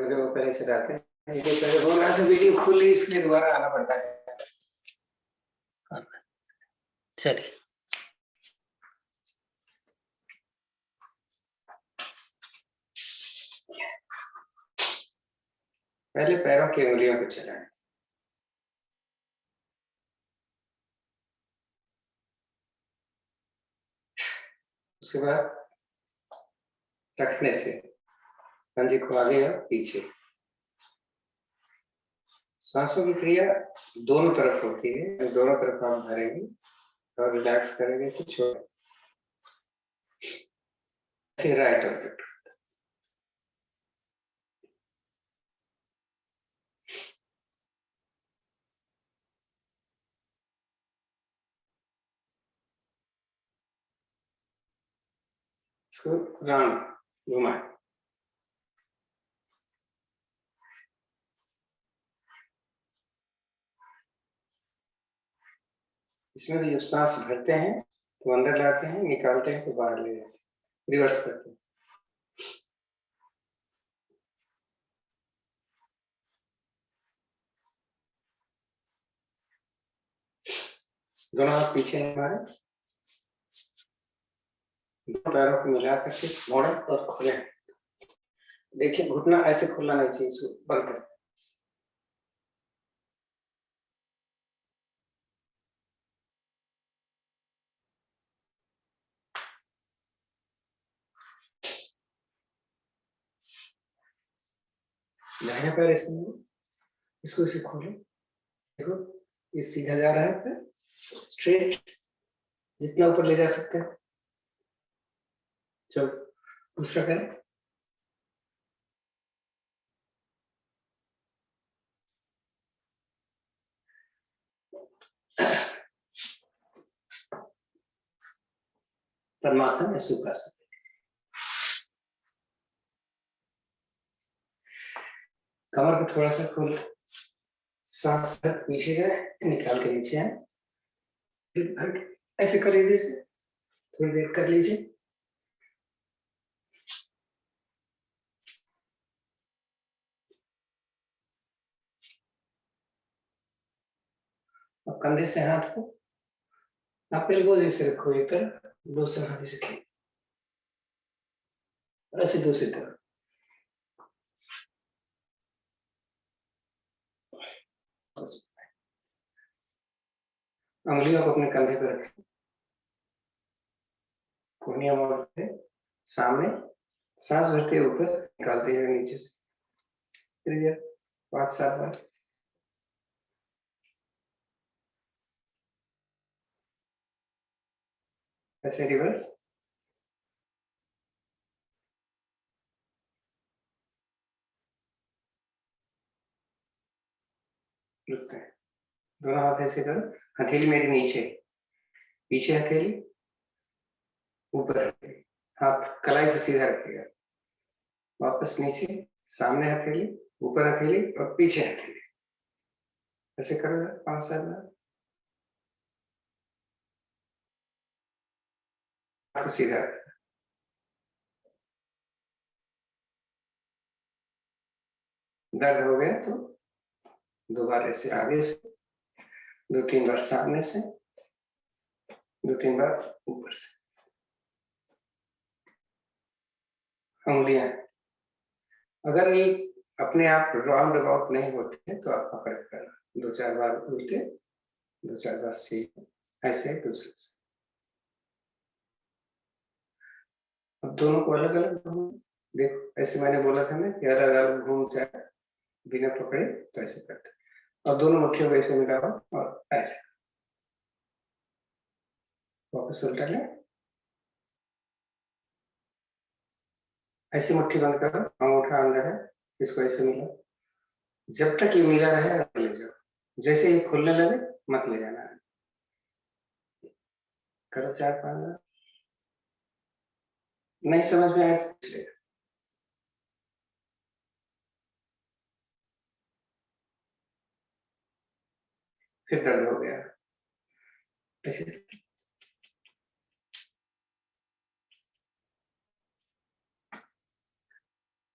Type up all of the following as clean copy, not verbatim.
Video पहले चलाते हैं, ये पहले बोल रहा था वीडियो खुली इसलिए दोबारा आना पड़ता है। चलिए पहले पैरों की उंगलियों को चलाएं, उसके बाद रखने से पंजे को आगे और पीछे। सांसों की क्रिया दोनों तरफ होती है, दोनों तरफ आप भरेंगे और रिलैक्स करेंगे तो छोड़ राइट और लेफ्ट। इसको राउंड घुमाएं। इसमें भी जब सांस भरते हैं तो अंदर लाते हैं, निकालते हैं तो बाहर ले जाते हैं, रिवर्स करते हैं। दोनों हाथ पीछे हैं हमारे, दोनों पैरों को मिला करके मोड़े और खोले। देखिए घुटना ऐसे खुलना नहीं चाहिए, इसको बंद करें। दाहिने पैर ऐसे में, इसको इसे खोले। देखो ये सीधा जा रहा है, फिर स्ट्रेट जितना ऊपर ले जा सकते हैं। चलो दूसरा करें। पद्मासन या सुखासन। कमर को थोड़ा सा खोल, सांस पीछे जाए, निकाल के नीचे आए, फिर ऐसे कर लीजिए, थोड़ी देर कर लीजिए। अब कंधे से हाथ को आप एल्बो जैसे रखो, एक तरफ दूसरा हाथ ऐसे खींच, ऐसे दूसरी तरफ। उंगलियों को अपने कंधे पर रखें, कोहनियां मोड़ते सामने, सांस भरते हुए ऊपर, निकालते हुए नीचे से। फिर 5-7 बार। ऐसे रिवर्स। रुकते हैं, दोनों हाथ ऐसे करो, हथेली मेरी नीचे, पीछे हथेली, ऊपर हथेली, हाथ कलाई से सीधा रखिएगा, वापस नीचे, सामने हथेली, ऊपर हथेली और पीछे हथेली। ऐसे करो 5-7 बार। हाथ को सीधा रखिए। दर्द हो गया तो 2 बार ऐसे आगे से, 2-3 बार सामने से, 2-3 बार ऊपर से। उंगलियां अगर ये अपने आप राउंड अबाउट नहीं होते हैं तो आप पकड़ कर 2-4 बार उल्टे, 2-4 बार सीधे, ऐसे दूसरे से। अब दोनों को अलग अलग घूम, देखो ऐसे मैंने बोला था ना कि अलग अलग घूम जाए बिना पकड़े, तो ऐसे करते। अब दोनों मुट्ठियों को ऐसे मिलाओ और ऐसे वापस उल्टा ले, ऐसे मुट्ठी बंद करो, अंगूठा अंदर है, इसको ऐसे मिलाओ, जब तक ये मिला रहे ले जाओ, जैसे ये खुलने लगे मत ले जाना है। करो 4-5 बार। नहीं समझ में आया तो पूछ लेगा। फिर दर्द हो गया ऐसे,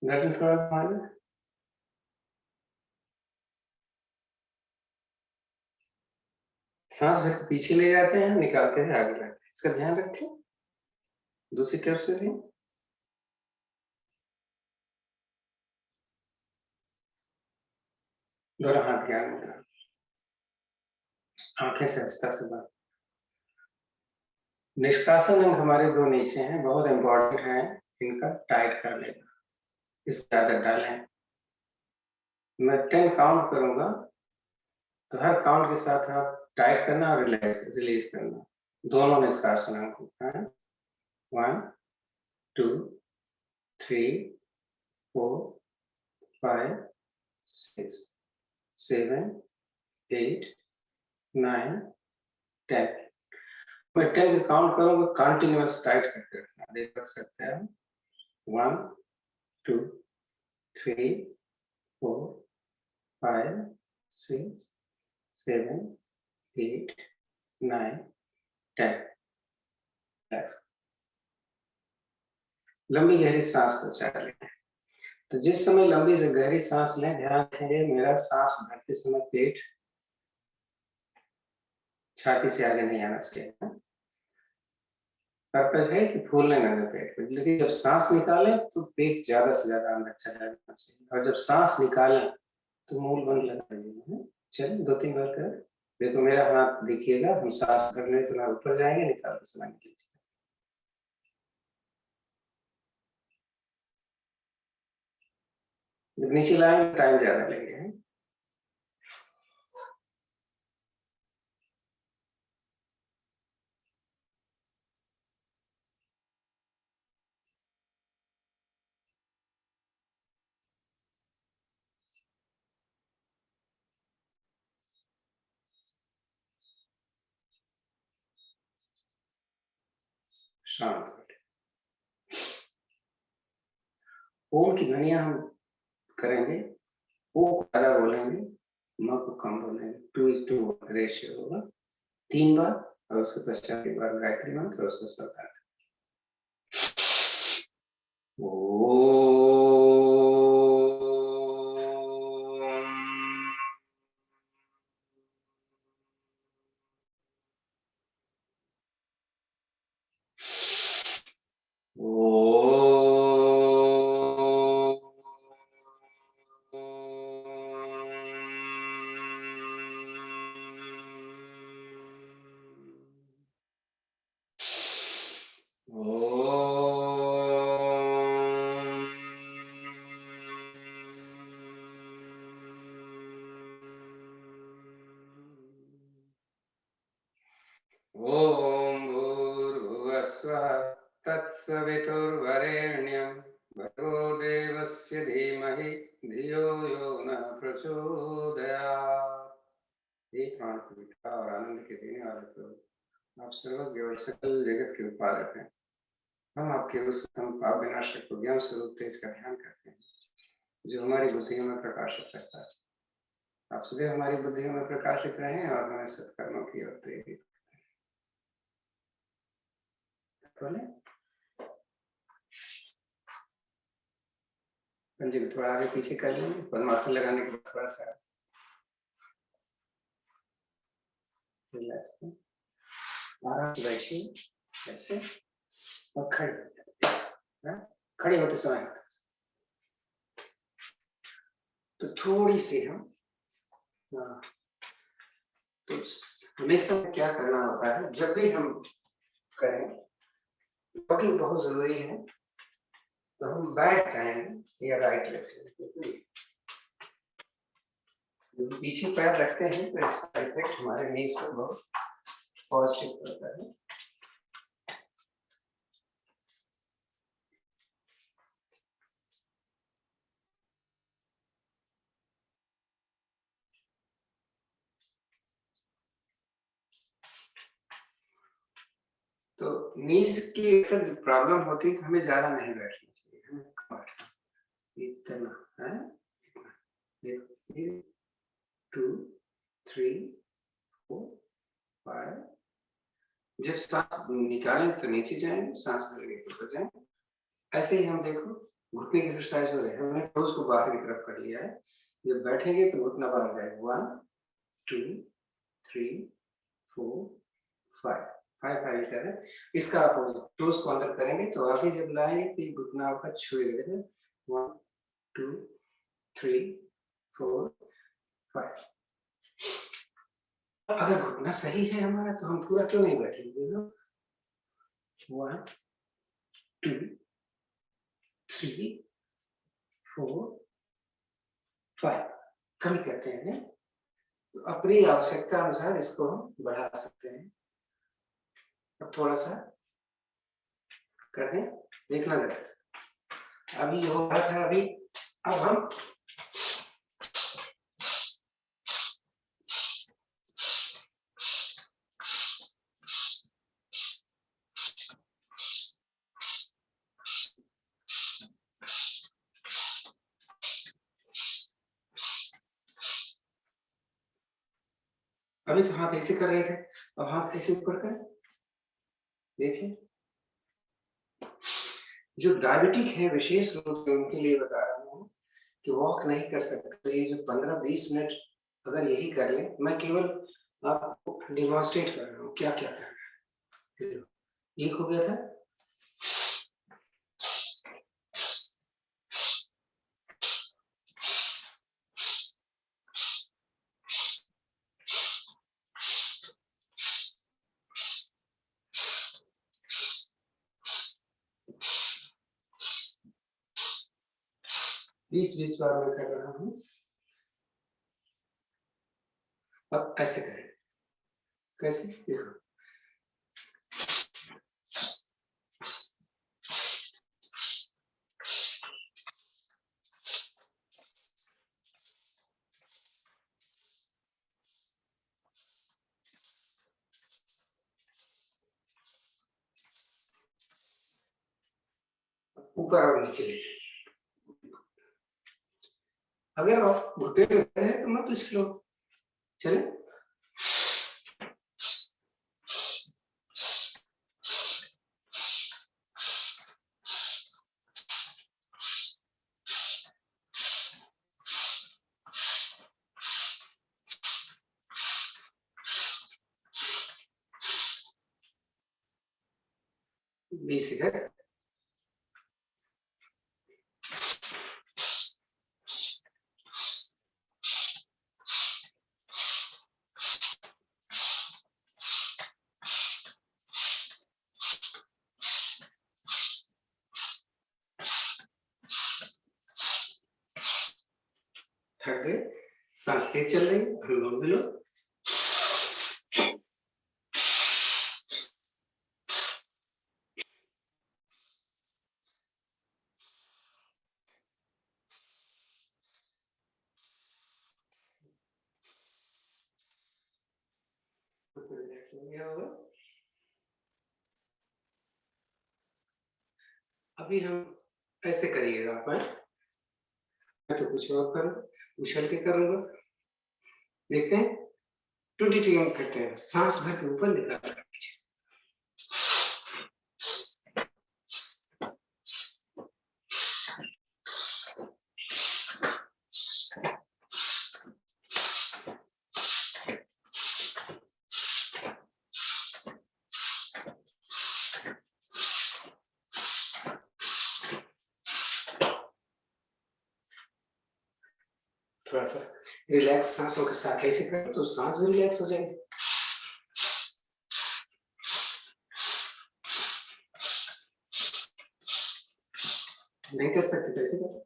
गर्दन थोड़ा घुमा लो, सांस भर के पीछे ले जाते हैं, निकालते हैं आगे लाते हैं, इसका ध्यान रखें। दूसरी तरफ से भी दोनों हाथ ज्ञान में, आंखें सहजता से बंद। निष्कासन अंग हमारे दो नीचे हैं, बहुत इंपॉर्टेंट है, इनका टाइट कर लेना, इसकी आदत डालें। मैं 10 काउंट करूंगा तो हर काउंट के साथ आप टाइट करना और रिलीज करना, दोनों निष्कासन अंग को। 1 2 3 4 5 6 7 8 9 10। मैं 10 काउंट करूंगा, कंटिन्यूअस टाइट करके रखना, देख सकते हैं। 1 2 3 4 5 6 7 8 9 10। लंबी गहरी सांस को चार लें। तो जिस समय लंबी से गहरी सांस लें, ध्यान रखेंगे मेरा सांस भरते समय पेट छाती से आगे नहीं आना चाहिए। पर्पज है कि फूलने लगे पेट, लेकिन जब सांस निकालें तो पेट ज्यादा से ज्यादा अंदर चला जाना चाहिए, और जब सांस निकालें तो मूल बंद लगा। चलिए 2-3 बार कर देखो, मेरा हाथ देखिएगा, हम सांस भरने से ऊपर जाएंगे, निकालते समय नीचे। जब नीचे लाएंगे टाइम ज्यादा लेंगे। शांत। ओम की ध्वनियां हम करेंगे, ओ को ज्यादा बोलेंगे, म को कम बोलेंगे, 2:1 रेशियो होगा 3 बार, और उसके पश्चात एक बार गायत्री मंत्र, और उसको सब ओम भूर्भुवस्वः तत्सवितुर्वरेण्यं भर्गो देवस्य धीमहि धियो यो नः प्रचोदयात्। एक प्राण पवित्रता और आनंद के देने वाले प्रभु, आप सर्वज्ञ और सकल जगत के उत्पादक हैं। हम आपके उस पाप विनाशक को ज्ञान स्वरूप तेज का ध्यान करते हैं, जो हमारी बुद्धियों में प्रकाशित करता है। आप सदैव हमारी बुद्धियों में प्रकाशित रहें और हमें सत्कर्मों की ओर प्रेरित। पंजे को थोड़ा आगे पीछे कर लेंगे, पद्मासन लगाने के बाद थोड़ा सा आराम से बैठिए ऐसे, और खड़े होते समय तो थोड़ी सी हम तो हमेशा क्या करना होता है, जब भी हम करें वॉकिंग बहुत जरूरी है, तो हम बैठ जाएंगे या राइट लेफ्ट पीछे पैर रखते हैं, तो इसका इफेक्ट हमारे नीज पर बहुत पॉजिटिव होता है। तो नीज की अक्सर प्रॉब्लम होती है, तो हमें ज्यादा नहीं बैठना चाहिए, हमें कम बैठना, इतना है। 1 2 3 4 5। जब सांस निकालें तो नीचे जाएंगे, सांस भरेंगे तो ऊपर जाएंगे। ऐसे ही हम देखो घुटने की एक्सरसाइज हो रही है, हमने टोज को बाहर की तरफ कर लिया है। जब बैठेंगे तो घुटना बाहर जाएगा, 1 2 3 4 5 5 5 लीटर है। इसका आप टोज को अंदर करेंगे तो आगे जब लाएंगे तो ये घुटना आपका छुएगा। 1 2 3 4 5। अगर घुटना सही है हमारा तो हम पूरा क्यों नहीं बैठेंगे? 1 2 3 4 5 कमी करते हैं। तो अपनी आवश्यकता अनुसार इसको हम बढ़ा सकते हैं। अब थोड़ा सा करें, देखना जरा। अभी जो हो रहा था अभी, अब हम अभी तो हाथ ऐसे कर रहे थे, अब हाथ ऐसे ऊपर करें। देखिए, जो डायबिटिक है विशेष रूप से उनके लिए बता रहा हूँ कि वॉक नहीं कर सकते तो ये जो 15-20 मिनट अगर यही कर लें, मैं केवल आपको डिमॉन्स्ट्रेट कर रहा हूँ क्या क्या करना है। एक हो गया था, बीस बार मैं कर रहा हूँ। अब ऐसे करें, कैसे देखो, ऊपर और नीचे ले। अगर आप घुटे हुए हैं तो मत इसको चले। बीस है, थक गए, सांस तेज चल रही है, अनुलोम विलोम। अभी हम ऐसे करिएगा आप, मैं तो कुछ और करूं, उछल के करूंगा। देखते हैं, 20 टीएम करते हैं, सांस भर के ऊपर निकाल। थोड़ा सा रिलैक्स सांसों के साथ ऐसे करें तो सांस भी रिलैक्स हो जाएगी। नहीं कर सकते तो ऐसे करें,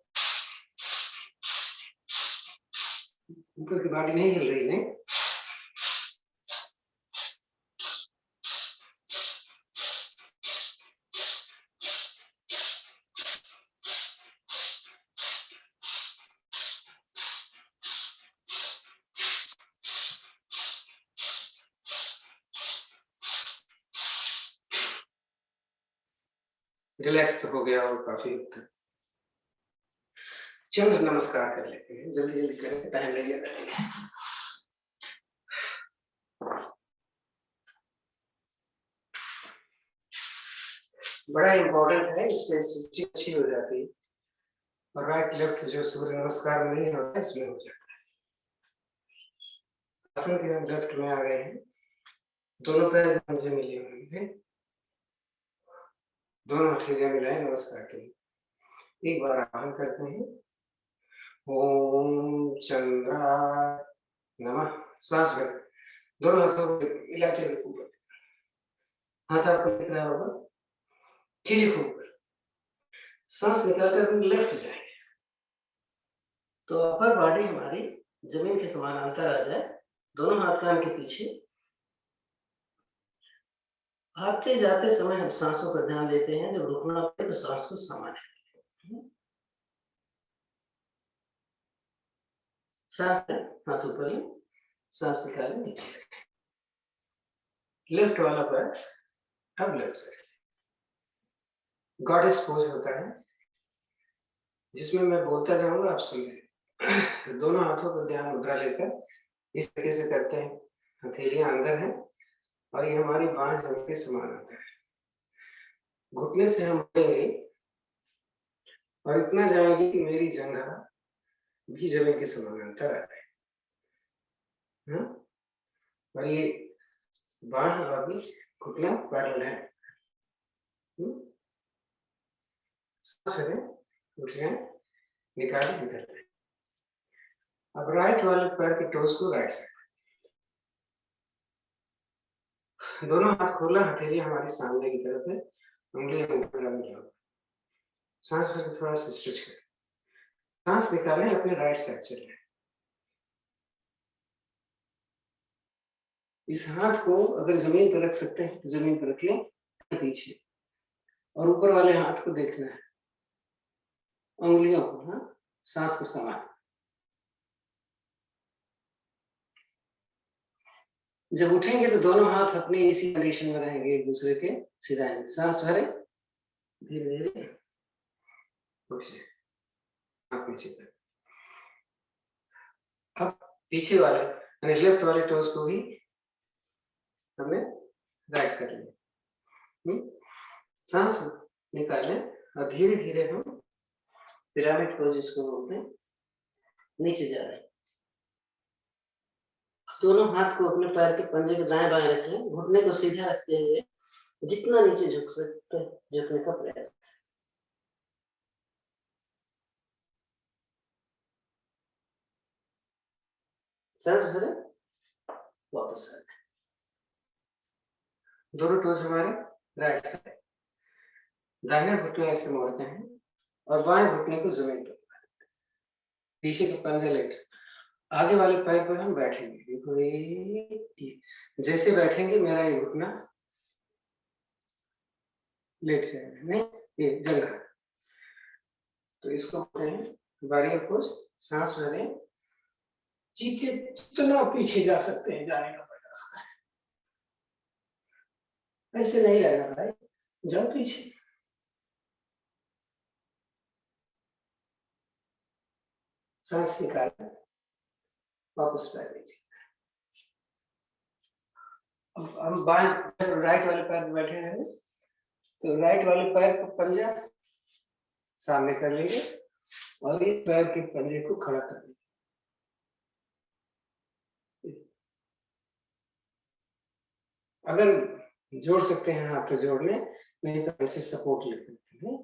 ऊपर की बॉडी नहीं हिल रही है। रिलैक्स तो हो गया और काफी हद तक। चंद्र नमस्कार कर लेते हैं, जल्दी जल्दी करें, टाइम लग जाएगा। बड़ा इंपॉर्टेंट है, इससे स्टिचिंग अच्छी हो जाती है। और राइट लेफ्ट जो सूर्य नमस्कार में नहीं होता है इसमें हो जाता है। आसन के हम लेफ्ट में आ गए हैं। दोनों पैर मुझे मिले होंगे, दोनों हथेलियां मिलाए नमस्कार के लिए। एक बार आह्वान करते हैं, ओम चंद्राय नमः। सांस में दोनों हाथों को मिलाते हुए ऊपर, हाथ आपको दिख रहा होगा, खींचे खूब ऊपर, सांस निकालकर हम लेफ्ट जाएंगे तो अपर बॉडी हमारी जमीन के समानांतर आ जाए, दोनों हाथ कान के पीछे। आते जाते समय हम सांसों पर ध्यान देते हैं, जब रुकना पड़े तो सांस को सामान्य, सांस हाथ ऊपर लें, सांस निकालें नीचे, लेफ्ट वाला पैर अब लेफ्ट साइड। गॉडेस पोज होता है जिसमें मैं बोलता जाऊंगा, आप सुनिए। दोनों हाथों को ध्यान मुद्रा लेकर इस तरीके से करते हैं, हथेलियां अंदर हैं और ये हमारी बाएं जमीन के समानांतर है। घुटने से हम बढ़ेंगे और इतना जाएंगे कि मेरी जंघा भी जमीन के समानांतर आ जाए, और ये बाएं और भी घुटना पैरेलल है। उठ जाए, निकाल इधर। अब राइट वाले पैर के टोस को राइट साइड, दोनों हाथ खोला, हथेली हमारे सामने की तरफ है, उंगलियां ऊपर लगी हो। सांस को थोड़ा सा स्ट्रेच करें, सांस निकालें, अपने राइट साइड चलें। इस हाथ को अगर जमीन पर रख सकते हैं तो जमीन पर रख लें पीछे, और ऊपर वाले हाथ को देखना है, उंगलियों को, सांस को समान। जब उठेंगे तो दोनों हाथ अपने इसी कंडीशन में रहेंगे, एक दूसरे के सीधा। सांस भरे, धीरे धीरे आप पीछे कर। अब पीछे वाले यानी लेफ्ट वाले टोस को भी हमने राइट कर लिया। सांस निकालें और धीरे धीरे हम पिरामिड पोज जिसको बोलते हैं, नीचे जा रहे हैं। दोनों हाथ को अपने पैर के पंजे के दाएं बाएं रखें, घुटने को सीधा रखते हुए जितना नीचे झुक सकते हैं झुकने का प्रयास। सांस भरें, वापस आ जाए। दोनों टोज हमारे राइट साइड, दाहिने घुटने ऐसे मोड़ते हैं और बाएं घुटने को जमीन पर, पीछे के पंजे लेट, आगे वाले पैर पर हम बैठेंगे। जैसे बैठेंगे मेरा ये घुटना लेट जाएगा, नहीं ये जंघा। तो इसको कहते हैं बारियर पोज। सांस भरें, जितना पीछे जा सकते हैं जाने का प्रयास करें, ऐसे नहीं रहना भाई, जाओ पीछे। सांस निकालें, वापस पैर नीचे। अब हम बाएं राइट वाले पैर पे बैठे हैं, तो राइट वाले पैर को पंजा सामने कर लेंगे और इस पैर के पंजे को खड़ा कर लेंगे। अगर जोड़ सकते हैं हाथ तो जोड़ लें, नहीं तो ऐसे सपोर्ट ले सकते हैं।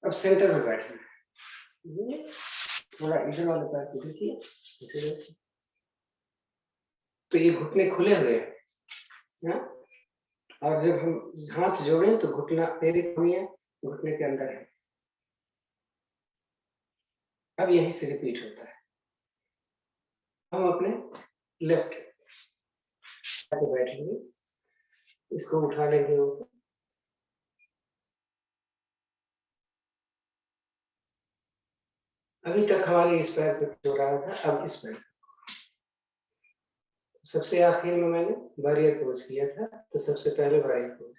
अब सेंटर में बैठना है, थोड़ा इधर वाले पैर को देखिए, तो ये घुटने खुले हुए हैं, और जब हम हाथ जोड़ें तो घुटना मेरी कमी है, घुटने के अंदर है। अब यहीं से रिपीट होता है। हम अपने लेफ्ट पे बैठेंगे, इसको उठा लेंगे ऊपर, अभी तक हमारे इस पैर पे जो रहा था, अब इस पैर सबसे आखिर में मैंने बैरियर पोज किया था, तो सबसे पहले बैरियर पोज।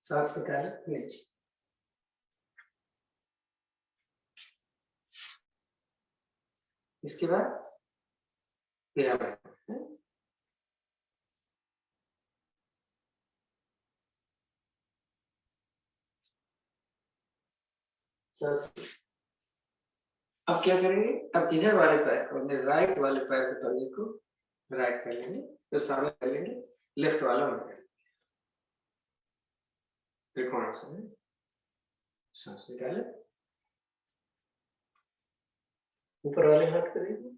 सांस निकाले नीचे, इसके बाद पिरामिड। सांस। अब क्या करेंगे, अब इधर वाले पैर को, राइट वाले पैर के पंजे को राइट कर लेंगे, तो सामने कर लेंगे, लेफ्ट वाला उल्टा कर लेंगे। त्रिकोणासन में सांस निकाले, ऊपर वाले हाथ करेंगे,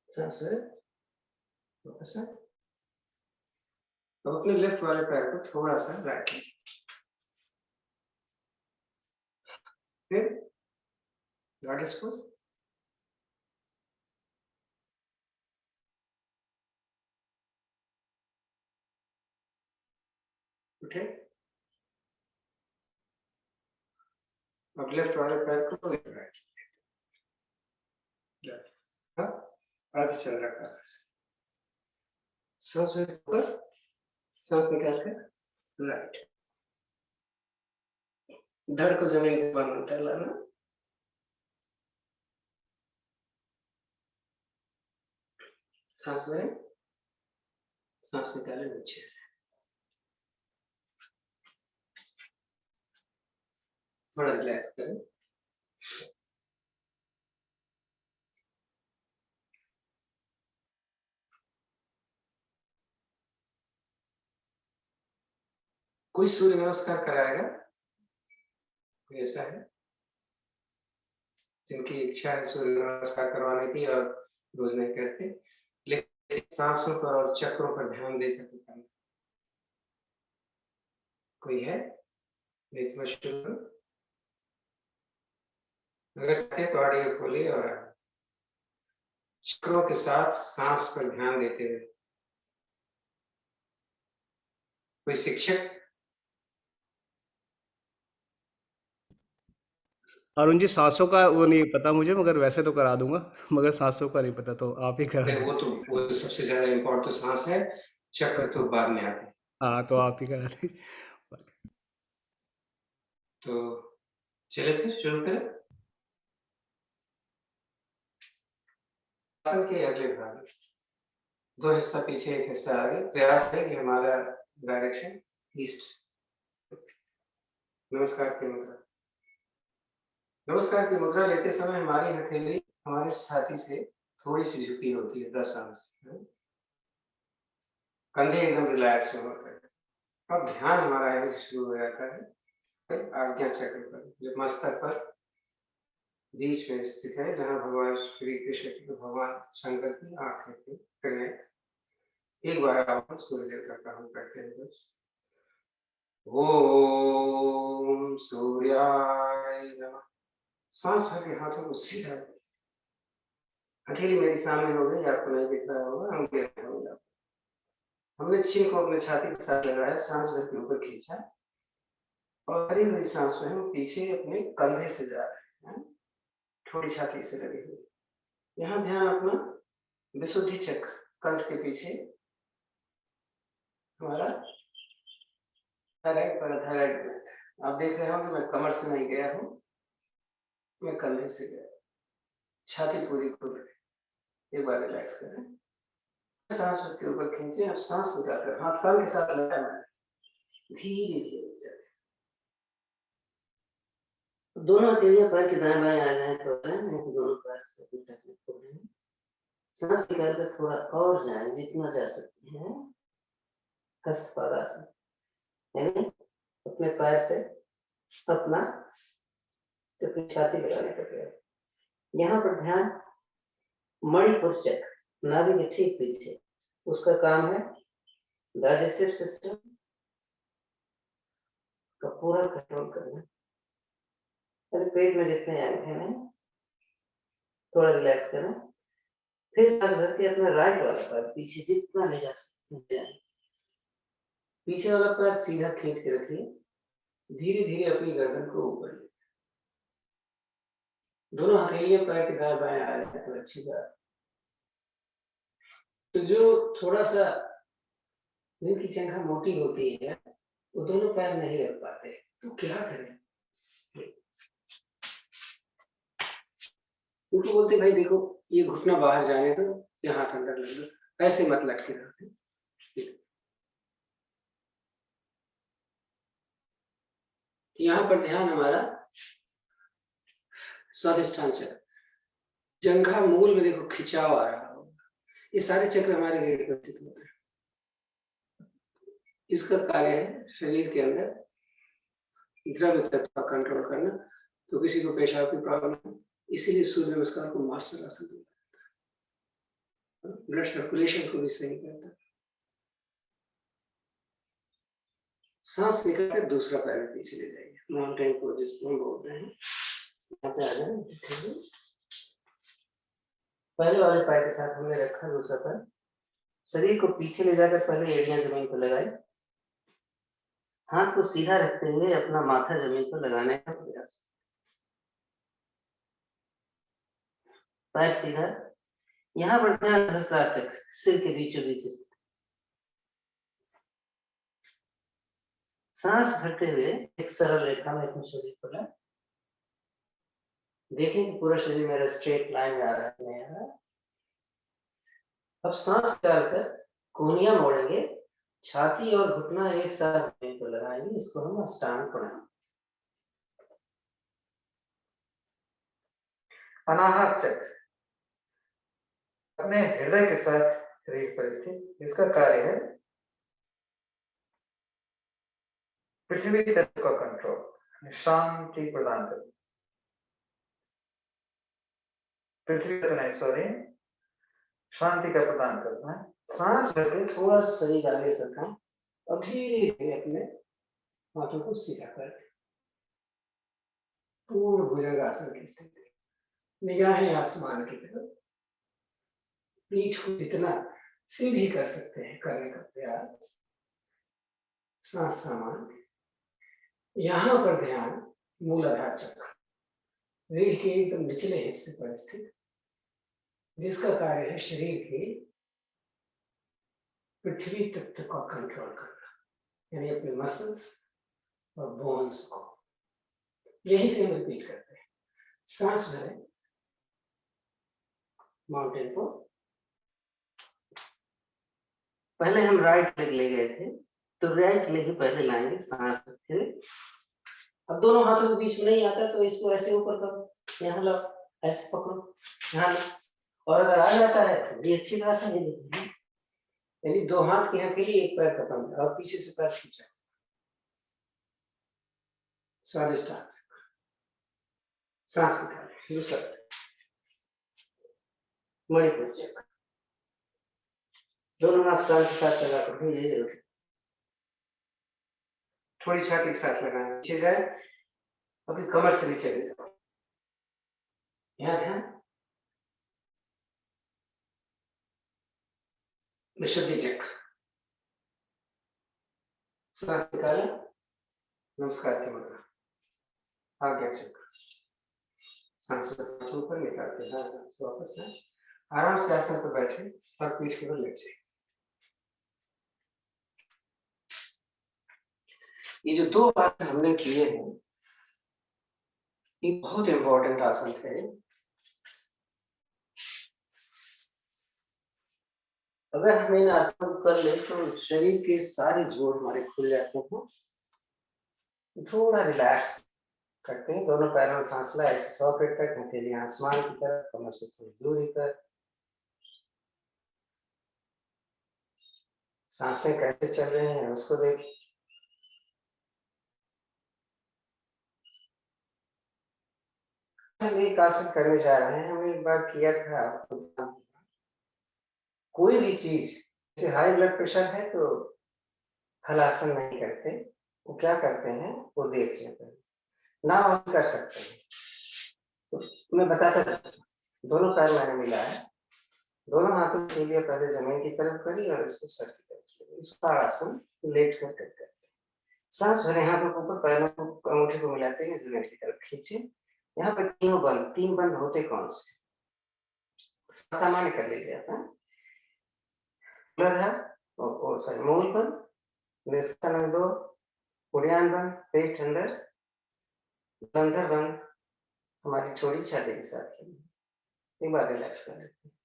सांस है वापस। अब अपने लेफ्ट वाले पैर को थोड़ा सा राइट लेंगे, फिर गॉडेस पोज, उठे। अब लेफ्ट वाले पैर को राइट, अर्धचंद्राकार से सांस ऊपर, सांस निकाल कर राइट, धड़ को जमीन के बंद कर लाना, सांस भरें, सांस निकाले नीचे, थोड़ा रिलैक्स करें। कोई सूर्य नमस्कार कराएगा, कोई ऐसा है जिनकी इच्छा है सूर्य नमस्कार करवाने की और रोज नहीं करते, लेकिन सांसों पर और चक्रों पर ध्यान देकर करना, कोई है? नहीं तो शुरू करो। अगर चाहते तो ऑडियो खोलिए और चक्रों के साथ सांस पर ध्यान देते हुए, कोई शिक्षक? अरुण जी, सांसों का वो नहीं पता मुझे, मगर वैसे तो करा दूंगा, मगर सांसों का नहीं पता, तो आप ही करा दें। वो तो सबसे ज्यादा इम्पोर्टेंट तो सांस है, चक्र तो बाद में आते हैं। हाँ, तो आप ही करा दें। तो चलिए फिर शुरू करें। आसन के अगले भाग में दो हिस्सा पीछे, एक हिस्सा आगे, प्रयास है कि हमारा डायरेक्शन ईस्ट। नमस्कार की मुद्रा। नमस्कार की मुद्रा लेते समय हमारी हथेली हमारे छाती से थोड़ी सी झुकी होती है, 10 अंश। कंधे एकदम रिलैक्स होकर, अब ध्यान हमारा यही शुरू हो जाता है आज्ञा चक्र पर, जो मस्तक पर बीच में स्थित है, जहाँ भगवान श्री कृष्ण की, भगवान शंकर की आंखें थी। एक बार आप सूर्य का काम करते हैं बस। ओम सूर्याय नमः। सांस भर के हाथों को सीधा, हथेली मेरी सामने हो गई, आपको नहीं दिख रहा होगा, हमने चिन को अपने छाती के साथ लगाया, सांस भर के ऊपर खींचा और भरी हुई सांस में हम पीछे अपने कंधे से जा रहे हैं, थोड़ी छाती से लगी हुई। यहाँ ध्यान अपना विशुद्धि चक्र, कंठ के पीछे हमारा थायराइड पैराथायराइड। आप देख रहे हो कि मैं कमर से नहीं गया हूँ, मैं कंधे से गया, छाती पूरी खुल रही। एक बार रिलैक्स करें, सांस के ऊपर खींचे, अब सांस निकालकर हाथ कान के साथ लगाना, धीरे धीरे दोनों हथेलियां पैर के दाएं बाएं आ जाए तो नहीं तो दोनों पैर से उल्टा खोलें। सांस निकालकर थोड़ा और जाए, जितना जा सकते हैं। हस्तपादासन, यानी अपने पैर से अपना अपनी छाती लगाने का प्रयास। यहाँ पर ध्यान मणिपुर चक्र, नाभि के ठीक पीछे, उसका काम है डाइजेस्टिव सिस्टम का पूरा कंट्रोल करना। पेट में जितने अंग हैं थोड़ा रिलैक्स करें, फिर सांस भर के अपना राइट वाला पैर पीछे जितना ले जा सकते हैं, पीछे वाला पैर सीधा खींच के रखिए, धीरे धीरे अपनी गर्दन को ऊपर ले, दोनों हथेलियां पैर के दाएं बाएं आ रहे हैं तो अच्छी बात। तो जो थोड़ा सा जिनकी जंघा मोटी होती है वो दोनों पैर नहीं रख पाते, तो क्या करें? उनको बोलते भाई देखो ये घुटना बाहर जाने दो, या हाथ अंदर लग दो, ऐसे मत लटके रहते। यहाँ पर ध्यान हमारा स्वादिष्ठान चक्र, जंघा मूल में देखो खिंचाव आ रहा होगा, ये सारे चक्र हमारे रीढ़ पर स्थित होते हैं। इसका कार्य है शरीर के अंदर द्रव्य तत्व का कंट्रोल करना। तो किसी को पेशाब की प्रॉब्लम है, इसीलिए सूर्य नमस्कार को मास्टर आसन बोला जाता है, ब्लड सर्कुलेशन को भी सही करता है। सांस निकाल कर दूसरा पैर पीछे ले जाइए, माउंटेन पोज जिसको हम बोल रहे हैं। यहाँ पे आ जाए, पहले वाले पैर के साथ हमने रखा दूसरा पैर, शरीर को पीछे ले जाकर पहले एड़ियां जमीन पर लगाई, हाथ को सीधा रखते हुए अपना माथा जमीन पर लगाने का प्रयास। पैर सीधा, यहाँ पर ध्यान सहस्त्रार चक्र सिर के बीचों बीच स्थित। सांस भरते हुए एक सरल रेखा में अपने शरीर को लाए, देखें कि पूरा शरीर मेरा स्ट्रेट लाइन में आ रहा है नहीं आ रहा। अब सांस डालकर कोहनियां मोड़ेंगे, छाती और घुटना एक साथ जमीन पर लगाएंगे, इसको हम अष्टांग प्राणायाम। अनाहत चक्र अपने हृदय के साथ शरीर पर स्थित, इसका कार्य है पृथ्वी तत्व का कंट्रोल, शांति प्रदान करना। पृथ्वी तत्व नहीं, सॉरी, शांति का प्रदान करना है। सांस भरके थोड़ा सा शरीर आगे सरकाएं और धीरे धीरे अपने हाथों को सीधा कर दें, पूर्ण भुजंगासन की स्थिति, निगाहें आसमान की तरफ, पीठ को जितना सीधी कर सकते हैं करने का प्रयास। सांस सामान्य, यहाँ पर ध्यान मूलाधार चक्र, रीढ़ के एकदम निचले हिस्से पर स्थित, जिसका कार्य है शरीर के पृथ्वी तत्व का कंट्रोल करना, यानी अपने मसल्स और बोन्स को। यही से हम रिपीट करते हैं। सांस भरें, माउंटेन को पहले हम राइट लेग ले गए थे, तो राइट लेग ही पहले लाएंगे सांस रखते हुए। अब दोनों हाथों के बीच में नहीं आता तो इसको ऐसे ऊपर करो, यहाँ लो, ऐसे पकड़ो, यहाँ लो, और अगर आ जाता है तो ये अच्छी बात है। यानी दो हाथ की हथेली एक पैर का पंजा और पीछे से पैर खींचा, स्वादिष्ठान चक्र। सांस निकालें, दूसरा मणिपुर चक्र, दोनों हाथ कान के साथ लगा कर धीरे थोड़ी छाती के साथ लगाएं, नीचे जाए, अभी कमर से नीचे ले जाओ, यहाँ ध्यान, विशुद्धि चक्र। सांस निकालें, नमस्कार की मुद्रा, आज्ञा चक्र। सांस ऊपर निकालते हैं, वापस आए, आराम से आसन पर बैठे और पीठ के बल लेट जाए। ये जो दो आसन हमने किए हैं, ये बहुत इंपॉर्टेंट आसन थे। अगर हम इन आसन को कर ले तो शरीर के सारे जोड़ हमारे खुल जाते हैं। थोड़ा रिलैक्स करते हैं, दोनों पैरों में फासला 100 फीट तक, हथेली आसमान की तरफ, कमर से थोड़ी दूरी पर। सांसें कैसे चल रही हैं उसको देखिए। हम एक आसन करने जा रहे हैं, हमने एक बार किया था, आपको कोई भी चीज जैसे हाई ब्लड प्रेशर है तो हलासन नहीं करते, वो क्या करते हैं वो देख लेते हैं, ना वो कर सकते हैं। तो मैं बताता था, दोनों पैर मैंने मिलाया, दोनों हाथों के लिए पहले जमीन की तरफ करी और इसको सर की तरफ, इसका आसन लेट कर करते हैं। सांस भरे, हाथों को ऊपर, पैरों को अंगूठे को मिलाते हैं, जमीन की तरफ खींचे। यहाँ पे तीन बंद होते कौन से, सामान्य कर लीजिए आप। मूल बंद, निस्कन दो, उड़ियान बंद, पेट अंदर, बंधर बंद, हमारी छोड़ी छाती के साथ एक बार रिलैक्स कर लेते हैं।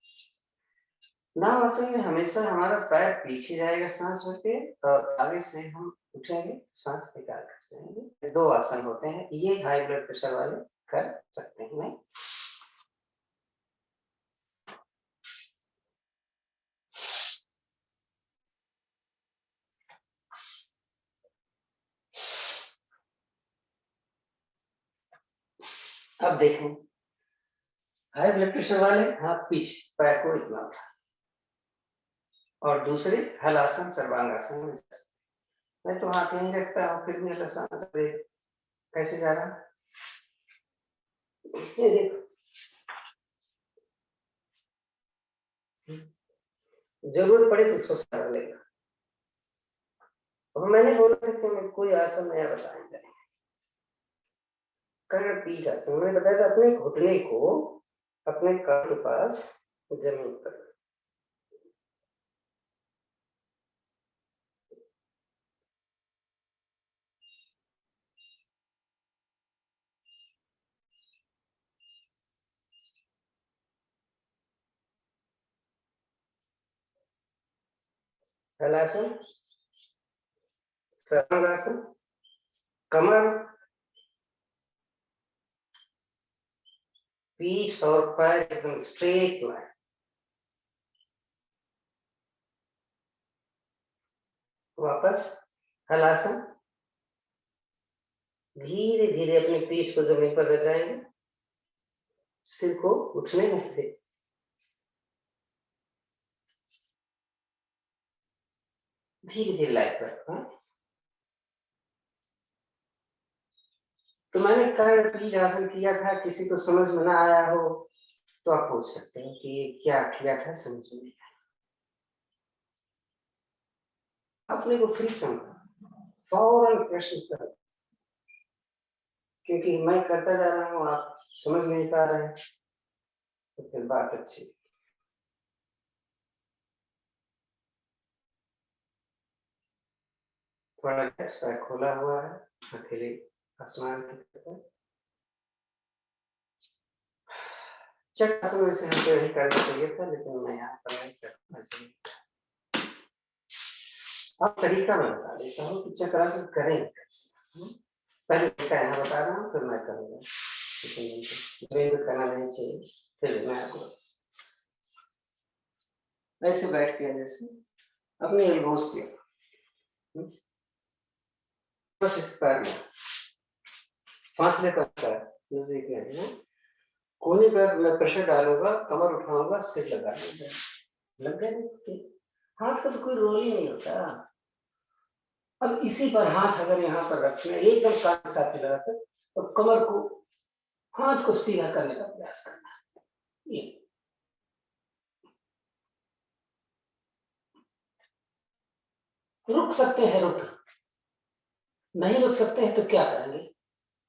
नाव आसन में हमेशा हमारा पैर पीछे जाएगा सांस भर के, और आगे से हम उठेंगे, सांस निकाल कर जाएंगे। 2 आसन होते हैं, ये हाई ब्लड प्रेशर वाले कर सकते हैं। अब देखें, हाई ब्लड प्रेशर वाले हाथ पीछे, पैर को इतना उठा, और दूसरे हलासन सर्वांगासन में जा सकते। मैं तो हाथ यहीं रखता हूँ, फिर भी हलासन कैसे जा रहा, ये देखो। जरूरत पड़े तो इसको सर लेगा। अब मैंने बोला था कि मैं कोई आसन नया बताएंगे, कर्ण पीठ आसन। मैंने बताया था अपने घुटने को अपने कान के पास जमीन पर, हलासन सर्वांगासन, कमर पीठ और पैर एकदम स्ट्रेट लाइन। वापस हलासन, धीरे धीरे अपनी पीठ को जमीन पर लगाएंगे, सिर को उठने नहीं दे, धीरे धीरे लाइट पर। तो मैंने कर्ण पीठ आसन किया था, किसी को समझ में ना आया हो तो आप पूछ सकते हैं कि ये क्या किया था, समझ में नहीं आया। अपने को फ्री समझ, फौरन प्रश्न करो, क्योंकि मैं करता जा रहा हूँ, आप समझ नहीं पा रहे हैं तो फिर बात अच्छी। थोड़ा पैर खोला हुआ है, अकेले आसमान की तरफ। चक्रासन में से हमको यही करना चाहिए था, लेकिन मैं यहाँ पर नहीं करना चाहिए। अब तरीका मैं बता देता हूँ कि चक्रासन करें कैसे। पहले तरीका यहाँ बता रहा हूँ, फिर मैं करूँगा, लेकिन करना नहीं चाहिए। फिर मैं आपको ऐसे बैठ के, जैसे अपने एल्बोस पे बस इस पैर में फासले पर पैर, जैसे कि कोने पर मैं प्रेशर डालूंगा, कमर उठाऊंगा, सिर लगा लग गया। हाथ का तो कोई रोल ही नहीं होता। अब इसी पर हाथ अगर यहाँ पर रखना, एकदम कान के साथ लगाकर, और कमर को, हाथ को सीधा करने का प्रयास करना है। ये रुक सकते हैं, रुक नहीं रुक सकते हैं तो क्या करेंगे,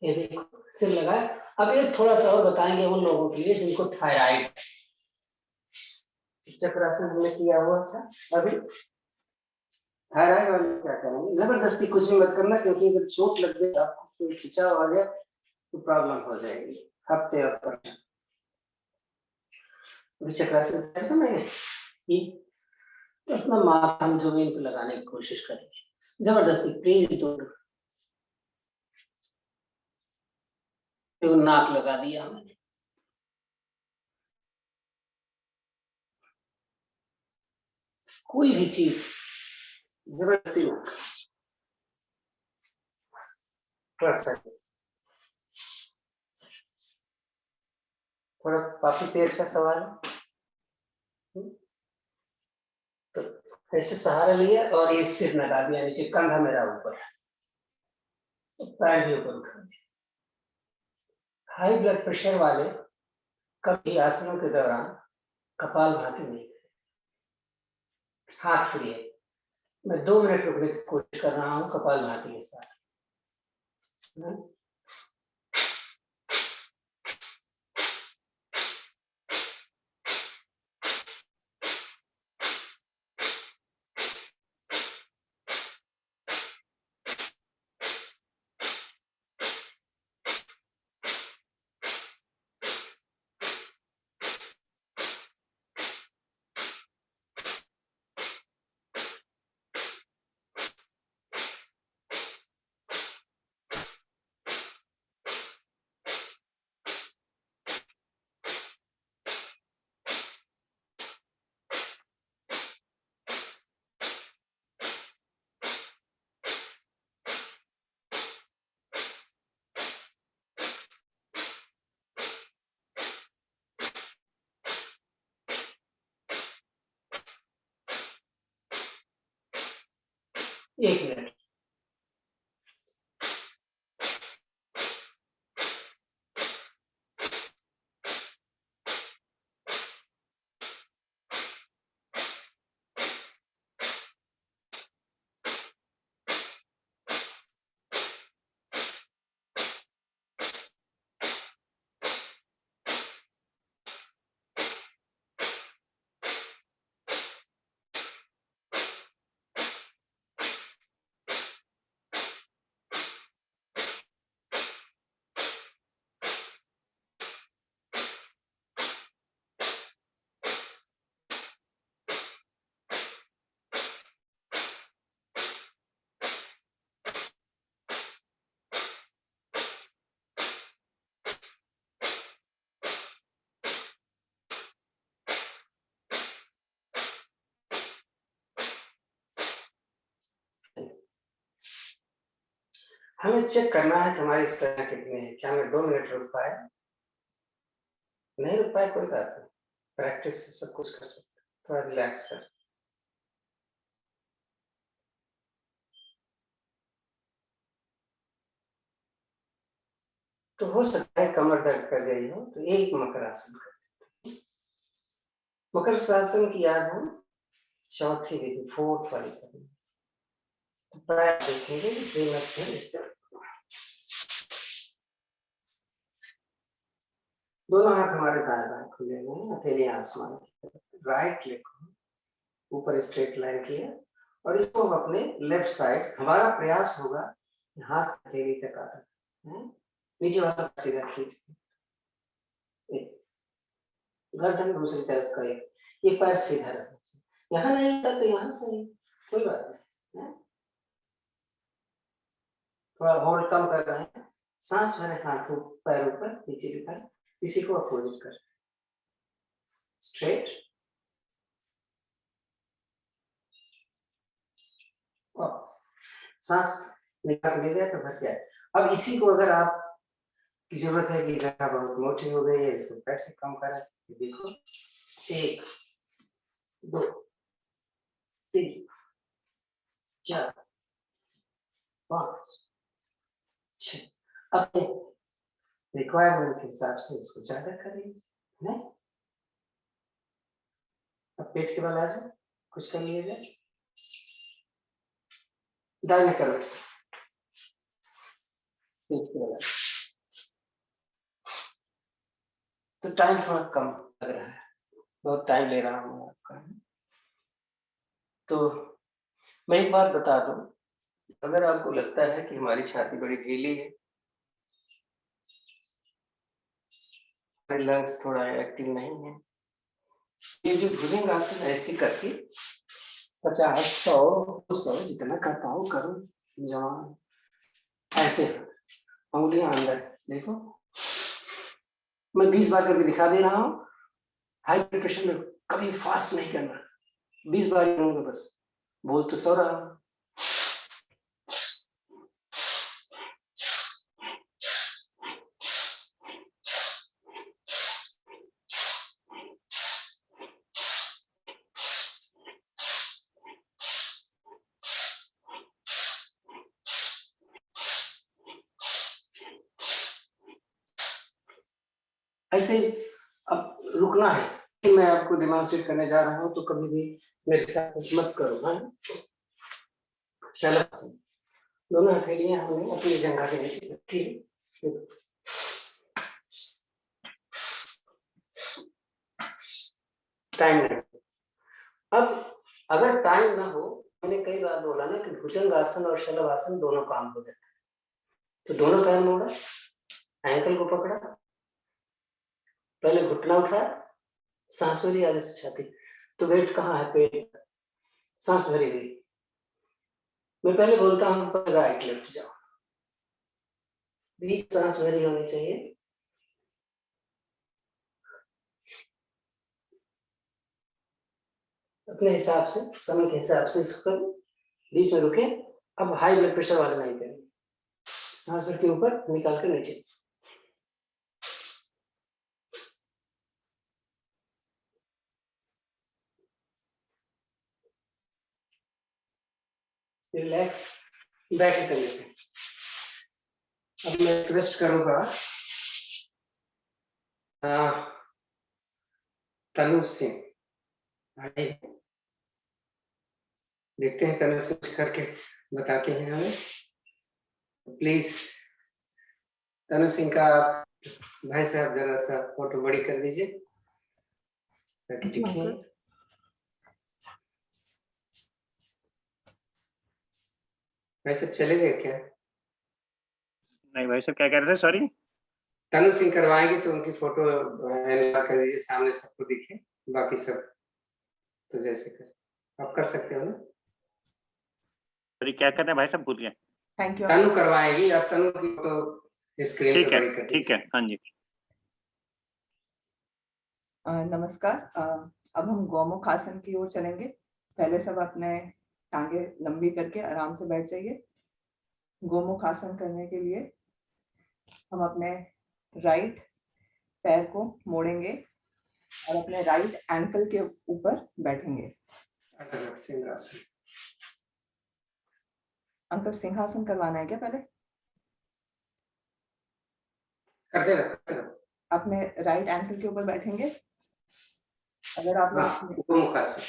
ये देखो सिर लगाए। अब एक थोड़ा सा और बताएंगे उन लोगों के लिए जिनको थायराइड। चक्रासन हमने किया हुआ था, अभी थायराइड वाले क्या करेंगे, जबरदस्ती कुछ भी मत करना, क्योंकि अगर चोट लग गई, आपको कोई खिंचाव आ गया तो प्रॉब्लम हो जाएगी हफ्ते पर। अभी चक्रासन किया था मैंने, तो अपना माथा हम जमीन पे लगाने की कोशिश करेंगे, जबरदस्ती प्लीज तो। नाक लगा दिया मैंने, कोई भी चीज जबरदस्ती ना, थोड़ा काफी पेट का सवाल है, तो ऐसे सहारा लिया और ये सिर लगा दिया नीचे, कंधा मेरा ऊपर, पैर भी ऊपर उठा दिया। हाई ब्लड प्रेशर वाले कभी आसनों के दौरान कपालभाति नहीं, हाथ फ्री है। मैं 2 मिनट रुकने की कोशिश कर रहा हूँ कपालभाति के साथ। एक मिनट। हमें चेक करना है कि हमारी स्टेमिना कितनी है। क्या मैं 2 मिनट रुक पाया? नहीं रुक पाया, कोई बात नहीं, प्रैक्टिस से सब कुछ कर सकते। थोड़ा रिलैक्स कर। तो हो सकता है कमर दर्द कर गई हो, तो एक मकर आसन कर। मकर आसन की आज हम चौथी विधि, फोर्थ वाली करेंगे। तो प्राय देखेंगे श्रीमत से इसका दोनों हाथ हमारे दाएं बाएं खुले हुए हैं, हथेली आसमान की तरफ, राइट लेग ऊपर स्ट्रेट लाइन किया, और इसको हम अपने लेफ्ट साइड, हमारा प्रयास होगा हाथ हथेली तक आता है, नीचे वाला सीधा खींच के गर्दन दूसरी तरफ करे, ये पैर सीधा रखना चाहिए। यहाँ नहीं आता तो यहाँ से नहीं, कोई बात नहीं है? थोड़ा होल्ड कम कर रहे हैं, सांस भरे, हाथ पैर ऊपर, नीचे की तरफ, इसी को अपोजिट कर, स्ट्रेट और सांस निकाल के गया तो भर जाए। अब इसी को अगर आप की जरूरत है कि जगह बहुत मोटी हो गई है, इसको कैसे कम करें, देखो 1 2 3 4 5 6, अपने रिक्वायरमेंट के हिसाब से इसको ज्यादा करेंगे। अब पेट के बल आ जाए, कुछ कर लीजिए, दाहिने करवट से पेट के बल। तो टाइम थोड़ा कम लग रहा है, बहुत टाइम ले रहा हूँ आपका। तो मैं एक बात बता दूं, अगर आपको लगता है कि हमारी छाती बड़ी ढीली है, हमारे लंग्स थोड़ा एक्टिव नहीं है, ये जो भुजंग आसन ऐसे करके 50 100 200 जितना कर पाओ करो, जवान ऐसे उंगलियां अंदर देखो। मैं 20 बार करके दिखा दे रहा हूँ, हाई ब्लड प्रेशर में कभी फास्ट नहीं करना, 20 बार करूंगा बस, बोल तो 100 रहा हूँ। ऐसे अब रुकना है कि मैं आपको डेमोन्स्ट्रेट करने जा रहा हूं, तो कभी भी मेरे साथ मत करो। हाँ, शलभासन, दोनों हथेलियां हमने अपनी जंघा के नीचे रखी है। टाइम नहीं। अब अगर टाइम ना हो, मैंने कई बार बोला ना कि भुजंग आसन और शलभासन दोनों काम हो जाते हैं। तो दोनों पैर मोड़ा, एंकल को पकड़ा, पहले घुटना उठाया, सांस भरी आगे से छाती, तो वेट कहाँ है? पेट, सांस भरी हुई। मैं पहले बोलता हूँ पर राइट लेफ्ट जाओ, बीच सांस भरी होनी चाहिए। अपने हिसाब से, समय के हिसाब से इसको करो, बीच में रुके। अब हाई ब्लड प्रेशर वाले नहीं करेंगे, सांस भर के ऊपर निकाल कर नीचे। रिलैक्स बैक कर लेते हैं। अब मैं रिक्वेस्ट करूंगा तनु सिंह आइए, देखते हैं तनु सिंह कुछ करके बताते हैं हमें। प्लीज तनु सिंह का भाई साहब जरा सा फोटो बड़ी कर दीजिए ताकि दिखे। भाई साहब चले गए क्या? नहीं भाई साहब, क्या कह रहे थे? सॉरी। तनु सिंह करवाएंगे तो उनकी फोटो कर दीजिए, सामने सबको दिखे, बाकी सब तो जैसे कर आप कर सकते हो ना। सॉरी, क्या कर रहे हैं भाई साहब? भूल गए। Thank you. तनु करवाएगी, आप तनु की फोटो स्क्रीन ठीक पे है, बड़ी कर ठीक है। हाँ जी। नमस्कार। अब हम गौमुख आसन की ओर चलेंगे। पहले सब अपने टांगे लंबी करके आराम से बैठ जाइए। गोमुख आसन करने के लिए हम अपने राइट पैर को मोड़ेंगे और अपने राइट एंकल के ऊपर बैठेंगे। अंकल सिंहासन करवाना है क्या? पहले कर दे। अपने राइट एंकल के ऊपर बैठेंगे। अगर आप गोमुख आसन,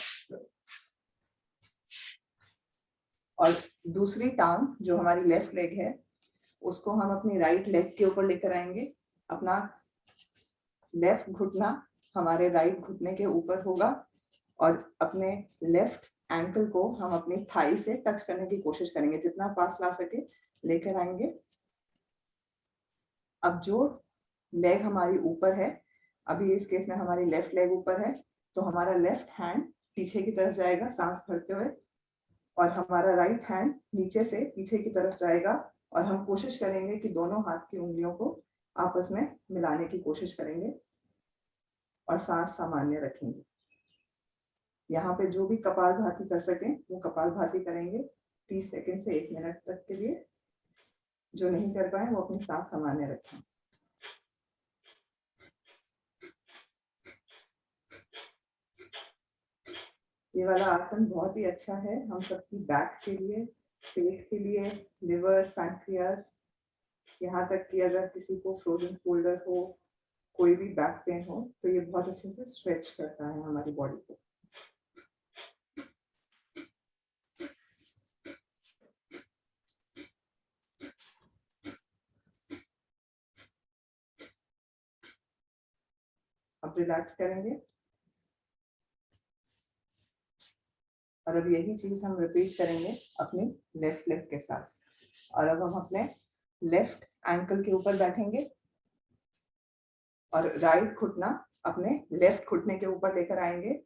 और दूसरी टांग जो हमारी लेफ्ट लेग है उसको हम अपनी राइट लेग के ऊपर लेकर आएंगे। अपना लेफ्ट घुटना हमारे राइट घुटने के ऊपर होगा और अपने लेफ्ट एंकल को हम अपनी थाई से टच करने की कोशिश करेंगे, जितना पास ला सके लेकर आएंगे। अब जो लेग हमारी ऊपर है, अभी इस केस में हमारी लेफ्ट लेग ऊपर है, तो हमारा लेफ्ट हैंड पीछे की तरफ जाएगा सांस भरते हुए और हमारा राइट हैंड नीचे से पीछे की तरफ जाएगा और हम कोशिश करेंगे कि दोनों हाथ की उंगलियों को आपस में मिलाने की कोशिश करेंगे और सांस सामान्य रखेंगे। यहाँ पे जो भी कपालभाति कर सकें वो कपालभाति करेंगे 30 सेकंड से 1 मिनट तक के लिए। जो नहीं कर पाए वो अपनी सांस सामान्य रखें। ये वाला आसन बहुत ही अच्छा है हम सबकी बैक के लिए, पेट के लिए, लिवर, पैंक्रियास, यहाँ तक कि अगर किसी को फ्रोजन शोल्डर हो, कोई भी बैक पेन हो, तो ये बहुत अच्छे से स्ट्रेच करता है हमारी बॉडी को। अब रिलैक्स करेंगे और अब यही चीज हम रिपीट करेंगे अपनी लेफ्ट लेग के साथ। और अब हम अपने लेफ्ट एंकल के ऊपर बैठेंगे और राइट घुटना अपने लेफ्ट घुटने के ऊपर लेकर आएंगे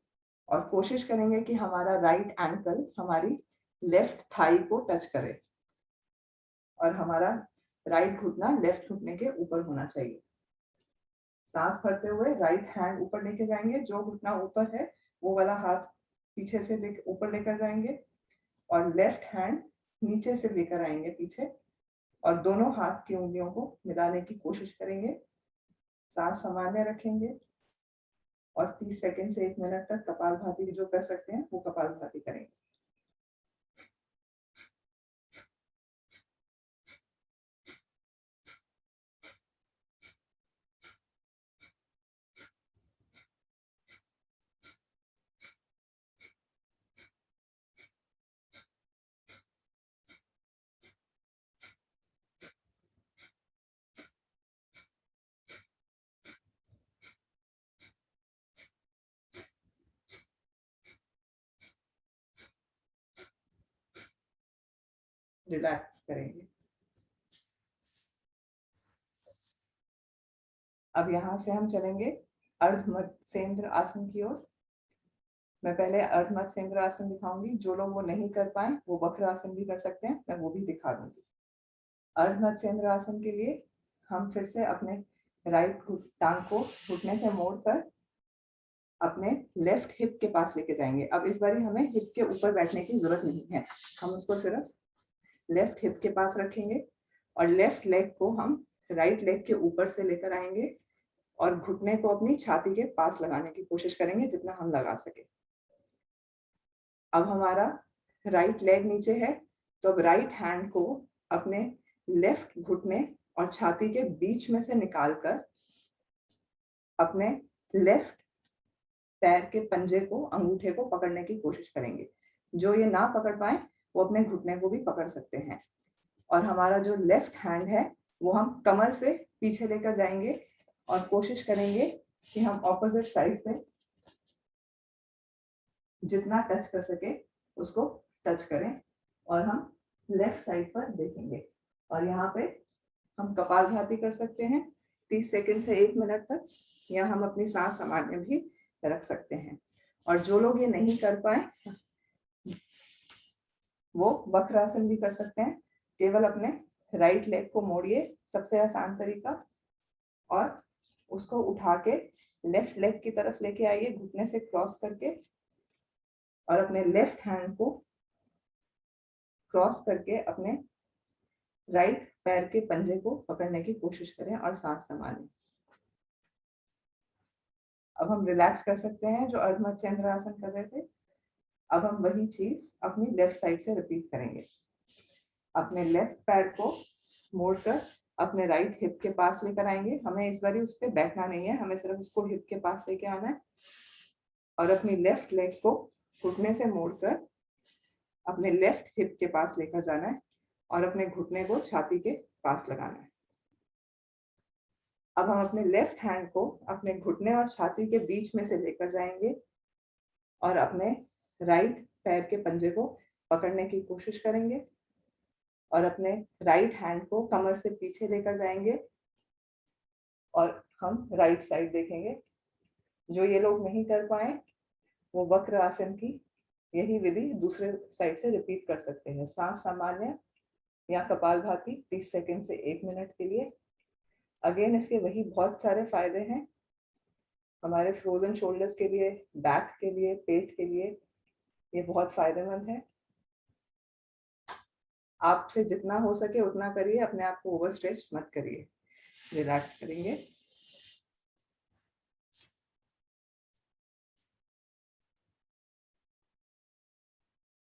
और कोशिश करेंगे कि हमारा राइट एंकल हमारी लेफ्ट थाई को टच करे और हमारा राइट घुटना लेफ्ट घुटने के ऊपर होना चाहिए। सांस भरते हुए राइट हैंड ऊपर लेके जाएंगे, जो घुटना ऊपर है वो वाला हाथ पीछे से ऊपर लेकर जाएंगे और लेफ्ट हैंड नीचे से लेकर आएंगे पीछे और दोनों हाथ की उंगलियों को मिलाने की कोशिश करेंगे। सांस सामान्य रखेंगे और 30 सेकंड से 1 मिनट तक कपालभाति जो कर सकते हैं वो कपालभाति करेंगे। रिलैक्स करेंगे। अब यहाँ से हम चलेंगे अर्ध मत्स्येंद्र आसन की ओर। मैं पहले अर्ध मत्स्येंद्र आसन दिखाऊंगी, जो लोग वो नहीं कर पाए वो वक्र आसन भी कर सकते हैं, मैं वो भी दिखा दूंगी। अर्ध मत्स्येंद्र आसन के लिए हम फिर से अपने राइट टांग को घुटने से मोड़कर अपने लेफ्ट हिप के पास लेके जाएंगे। अब इस बार हमें हिप के ऊपर बैठने की जरूरत नहीं है, हम उसको सिर्फ लेफ्ट हिप के पास रखेंगे और लेफ्ट लेग को हम राइट लेग के ऊपर से लेकर आएंगे और घुटने को अपनी छाती के पास लगाने की कोशिश करेंगे जितना हम लगा सके। अब हमारा राइट लेग नीचे है तो अब राइट हैंड को अपने लेफ्ट घुटने और छाती के बीच में से निकालकर अपने लेफ्ट पैर के पंजे को, अंगूठे को पकड़ने की कोशिश करेंगे। जो ये ना पकड़ पाए वो अपने घुटने को भी पकड़ सकते हैं। और हमारा जो लेफ्ट हैंड है वो हम कमर से पीछे लेकर जाएंगे और कोशिश करेंगे कि हम ऑपोजिट साइड पे जितना टच कर सके उसको टच करें और हम लेफ्ट साइड पर देखेंगे। और यहाँ पे हम कपालभाति कर सकते हैं 30 सेकंड से 1 मिनट तक, या हम अपनी सांस सामान्य भी रख सकते हैं। और जो लोग ये नहीं कर पाए वो वक्रासन भी कर सकते हैं। केवल अपने राइट लेग को मोड़िए, सबसे आसान तरीका, और उसको उठा के लेफ्ट लेग की तरफ लेके आइए घुटने से क्रॉस करके, और अपने लेफ्ट हैंड को क्रॉस करके अपने राइट पैर के पंजे को पकड़ने की कोशिश करें और सांस संभालें। अब हम रिलैक्स कर सकते हैं जो अर्ध मत्स्येंद्र आसन कर रहे थे। अब हम वही चीज अपनी लेफ्ट साइड से रिपीट करेंगे। अपने लेफ्ट पैर को मोड़कर अपने राइट हिप के पास लेकर आएंगे। हमें इस बार उस पर बैठना नहीं है, हमें सिर्फ उसको हिप के पास लेके आना है। और अपनी लेफ्ट लेग को घुटने से मोड़कर अपने लेफ्ट हिप के पास लेकर जाना है और अपने घुटने को छाती के पास लगाना है। अब हम अपने लेफ्ट हैंड को अपने घुटने और छाती के बीच में से लेकर जाएंगे और अपने राइट पैर के पंजे को पकड़ने की कोशिश करेंगे और अपने राइट हैंड को कमर से पीछे लेकर जाएंगे और हम राइट साइड देखेंगे। जो ये लोग नहीं कर पाए वो वक्र आसन की यही विधि दूसरे साइड से रिपीट कर सकते हैं। सांस सामान्य या कपालभाति 30 सेकंड से 1 मिनट के लिए। अगेन इसके वही बहुत सारे फायदे हैं हमारे फ्रोजन शोल्डर्स के लिए, बैक के लिए, पेट के लिए, ये बहुत फायदेमंद है। आपसे जितना हो सके उतना करिए, अपने आप को ओवर स्ट्रेच मत करिए। रिलैक्स करेंगे।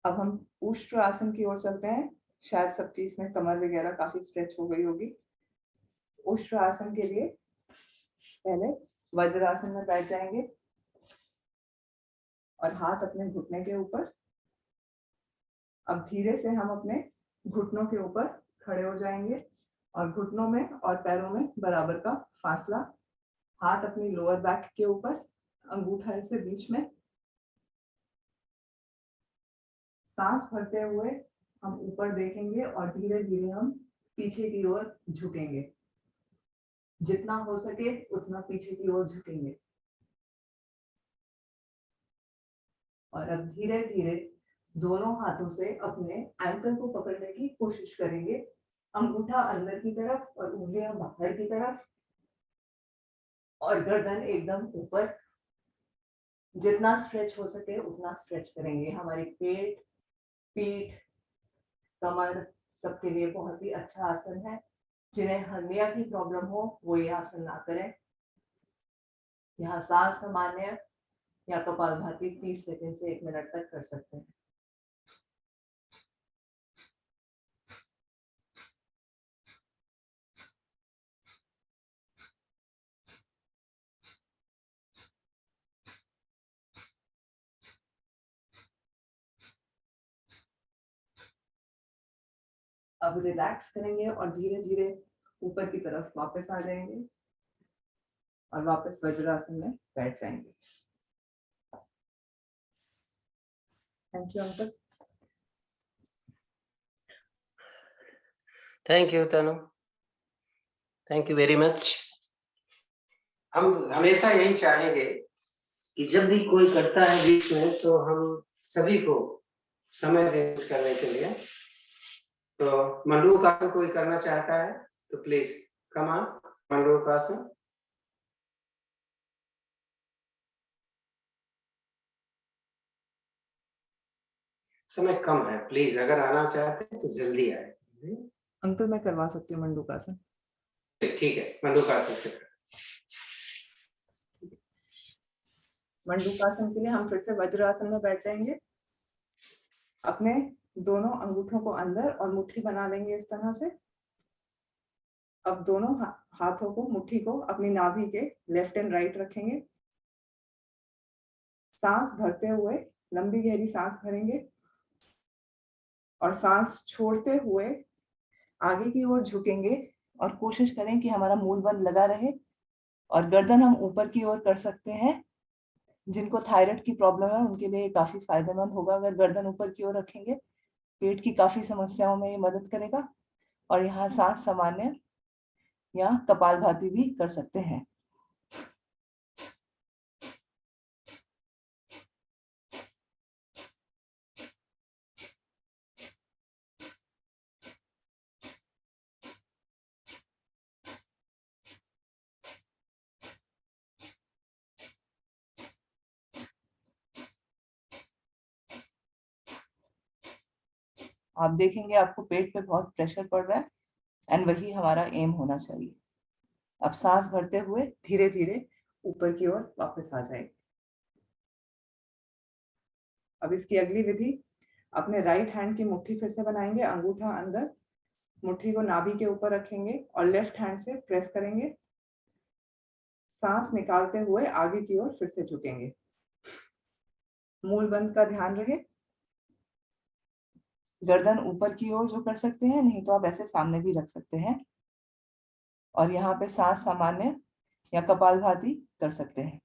अब हम उष्ट्र आसन की ओर चलते हैं। शायद सबकी इसमें कमर वगैरह काफी स्ट्रेच हो गई होगी। उष्ट्र आसन के लिए पहले वज्रासन में बैठ जाएंगे और हाथ अपने घुटने के ऊपर। अब धीरे से हम अपने घुटनों के ऊपर खड़े हो जाएंगे और घुटनों में और पैरों में बराबर का फासला। हाथ अपनी लोअर बैक के ऊपर, अंगूठा ऐसे बीच में। सांस भरते हुए हम ऊपर देखेंगे और धीरे धीरे हम पीछे की ओर झुकेंगे। जितना हो सके उतना पीछे की ओर झुकेंगे। और अब धीरे धीरे दोनों हाथों से अपने एंकल को पकड़ने की कोशिश करेंगे। अंगूठा अंदर की तरफ और उंगलियां बाहर की तरफ और गर्दन एकदम ऊपर। जितना स्ट्रेच हो सके उतना स्ट्रेच करेंगे। हमारी पेट, पीठ, कमर सबके लिए बहुत ही अच्छा आसन है। जिन्हें हर्निया की प्रॉब्लम हो वो ये आसन ना करें। यहाँ सांस सामान्य या कपालभाति 30 सेकंड से 1 मिनट तक कर सकते हैं। अब रिलैक्स करेंगे और धीरे धीरे ऊपर की तरफ वापस आ जाएंगे और वापस वज्रासन में बैठ जाएंगे। Thank you uncle. Thank you Tanu, thank you very much. हम हमेशा यही चाहेंगे कि जब भी कोई करता है बीच में तो हम सभी को समय दें करने के लिए। तो मंडूकासन कोई करना चाहता है तो प्लीज कम ऑन। मंडूकासन। समय कम है, प्लीज अगर आना चाहते हैं तो जल्दी आए। अंकल मैं करवा सकती हूँ मंडूकासन। ठीक है, मंडूकासन। मंडूकासन के लिए हम फिर से वज्रासन में बैठ जाएंगे। अपने दोनों अंगूठों को अंदर और मुट्ठी बना लेंगे इस तरह से। अब दोनों हाथों को, मुट्ठी को अपनी नाभि के लेफ्ट एंड राइट रखेंगे। सांस भरते हुए लंबी गहरी सांस भरेंगे और सांस छोड़ते हुए आगे की ओर झुकेंगे और कोशिश करें कि हमारा मूल बंद लगा रहे और गर्दन हम ऊपर की ओर कर सकते हैं। जिनको थायराइड की प्रॉब्लम है उनके लिए काफी फायदेमंद होगा अगर गर्दन ऊपर की ओर रखेंगे। पेट की काफी समस्याओं में ये मदद करेगा। और यहाँ सांस सामान्य या कपालभाति भी कर सकते हैं। आप देखेंगे आपको पेट पे बहुत प्रेशर पड़ रहा है एंड वही हमारा एम होना चाहिए। अब सांस भरते हुए धीरे धीरे ऊपर की ओर वापस आ जाए। अब इसकी अगली विधि, अपने राइट हैंड की मुट्ठी फिर से बनाएंगे, अंगूठा अंदर, मुट्ठी को नाभि के ऊपर रखेंगे और लेफ्ट हैंड से प्रेस करेंगे। सांस निकालते हुए आगे की ओर फिर से झुकेंगे। मूल बंद का ध्यान रहे। गर्दन ऊपर की ओर जो कर सकते हैं, नहीं तो आप ऐसे सामने भी रख सकते हैं। और यहाँ पे सांस सामान्य या कपालभाति कर सकते हैं।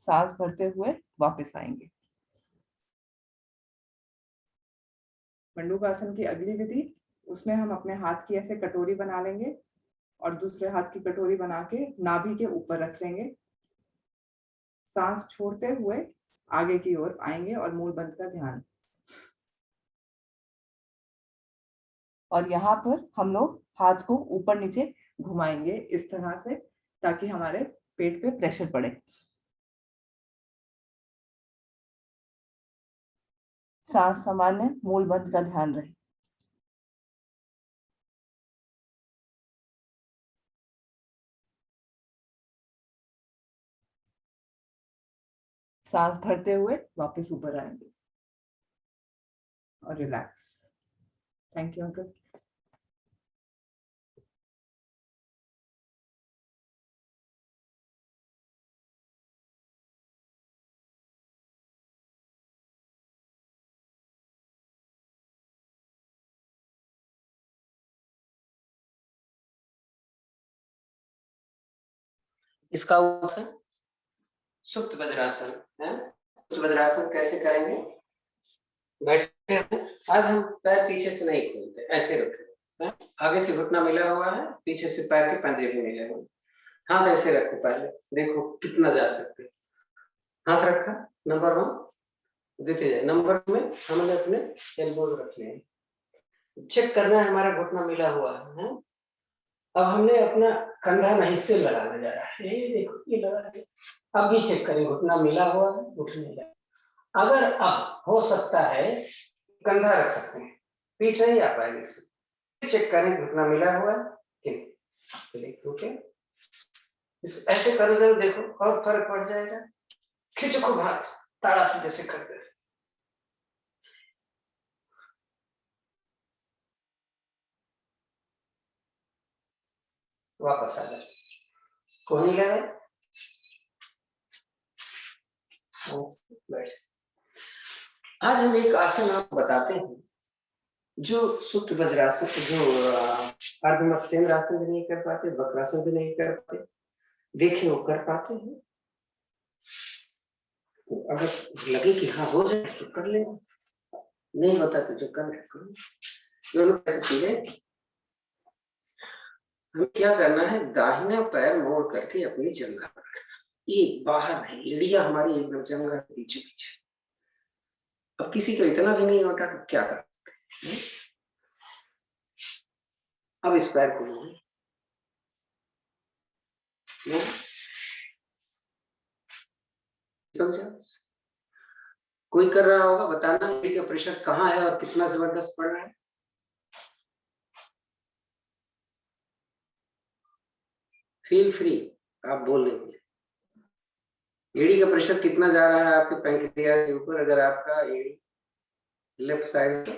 सांस भरते हुए वापस आएंगे। मंडूकासन की अगली विधि, उसमें हम अपने हाथ की ऐसे कटोरी बना लेंगे और दूसरे हाथ की कटोरी बना के नाभि के ऊपर रख लेंगे। सांस छोड़ते हुए आगे की ओर आएंगे और मूल बंद का ध्यान। और यहाँ पर हम लोग हाथ को ऊपर नीचे घुमाएंगे इस तरह से, ताकि हमारे पेट पे प्रेशर पड़े। सांस सामान्य, मूल बंद का ध्यान रहे। सांस भरते हुए वापस ऊपर आएंगे और रिलैक्स। Thank you uncle. इसका आसन सुप्त वज्रासन है। सुप्त वज्रासन कैसे करेंगे? बैठे हैं, आज हम पैर पीछे से नहीं खोलते, ऐसे रखे हैं। आगे से घुटना मिला हुआ है, पीछे से पैर के पंजे भी मिले हुए। हाथ ऐसे रखो, पहले देखो कितना जा सकते। हाथ रखा, नंबर 1 देखे जाए। नंबर में हमने अपने एल्बो रख लिए, चेक करना है हमारा घुटना मिला हुआ है। अब हमने अपना कंधा नहीं से लगाने जा रहा है, ये देखो ये लगा के अब भी चेक करें घुटना मिला हुआ है, उठ नहीं रहा। अगर अब हो सकता है कंधा रख सकते हैं, पीठ नहीं आ पाएगी इसमें, चेक करें घुटना मिला हुआ है कि नहीं। ओके, ऐसे करो जरूर, देखो और फर्क पड़ जाएगा। खींचो खूब हाथ, ताड़ा से जैसे करते हैं। वापस आ जाए, कोहनी लगे, बैठ। आज हम एक आसन आपको बताते हैं जो सुप्त वज्रासन, जो अर्धमत्स्येंद्र आसन भी नहीं कर पाते, वक्रासन भी नहीं कर पाते, देखें वो कर पाते हैं। तो अगर लगे कि हाँ हो जाए तो कर ले, नहीं होता तो जो कर करो। दोनों कैसे सीधे, हमें क्या करना है, दाहिना पैर मोड़ करके अपनी जंघा पर रखना। ये बाहर नहीं, एड़िया हमारी एकदम जंघा के पीछे पीछे। अब किसी को इतना भी नहीं होता तो क्या कर सकते हैं? अब इस पैर को मोड़ो। कोई कर रहा होगा, बताना एडी का प्रेशर कहाँ है और कितना जबरदस्त पड़ रहा है। फील फ्री, आप बोल रहे एडी का प्रेशर कितना जा रहा है आपके पैंक्रियाज के ऊपर। अगर आपका एडी लेफ्ट साइड,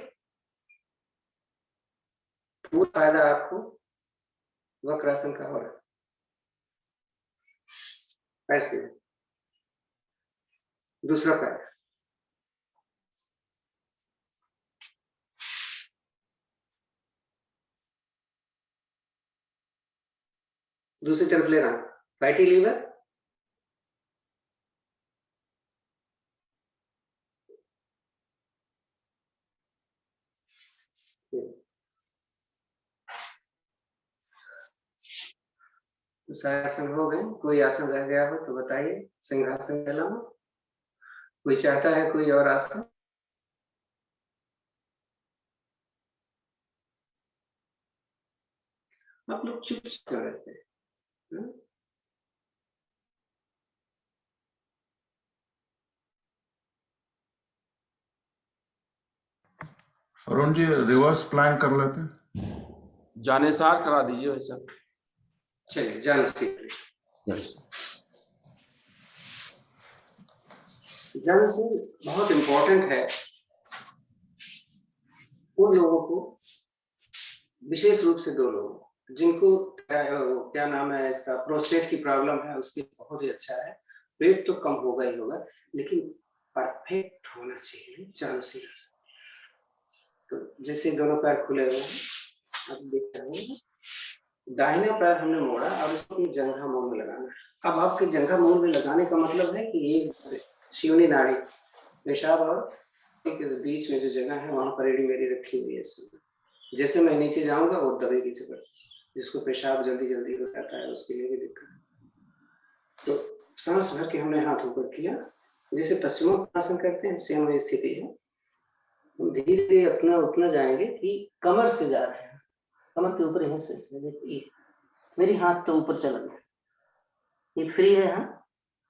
पूरा फायदा आपको वक्रासन का हो रहा है। ऐसे दूसरा पैर, दूसरी तरफ ले रहा हूं, फैटी लीवर, तो सारे आसन हो गए। कोई आसन रह गया हो तो बताइए। सिंहासन के अलावा कोई चाहता है कोई और आसन? आप लोग चुप रहते हैं। अरुण जी रिवर्स प्लैंक कर लेते हैं। जानेसार करा दीजिए भाई साहब। चलिए जान सीख जान से बहुत इम्पोर्टेंट है उन लोगों को, विशेष रूप से 2 लोगों जिनको क्या नाम है इसका, प्रोस्टेट की प्रॉब्लम है, उसके बहुत ही अच्छा है। वेट तो कम होगा ही होगा, लेकिन परफेक्ट होना चाहिए चारों से। तो जैसे दोनों पैर खुले हुए हैं, अब देख रहे हैं, दाहिना पैर हमने मोड़ा और इसको अपनी जंघा मूल में लगाना है। अब आपके जंघा मूल में लगाने का मतलब है कि ये शिवनी नाड़ी, पेशाब और बीच में जो जगह है वहां पर एडी मेरी रखी हुई है। जैसे मैं नीचे जाऊंगा वो दबेगी जबरदस्त, जिसको पेशाब जल्दी जल्दी हो जाता है उसके लिए भी दिक्कत है। तो सांस भर के हमने हाथ ऊपर किया, जैसे पश्चिमोत्तानासन करते हैं सेम वही स्थिति है। हम धीरे धीरे अपना उतना जाएंगे कि कमर से जा रहे हैं, कमर के ऊपर हिस्से से। मेरी हाथ तो ऊपर चला गया, ये फ्री है। हाँ,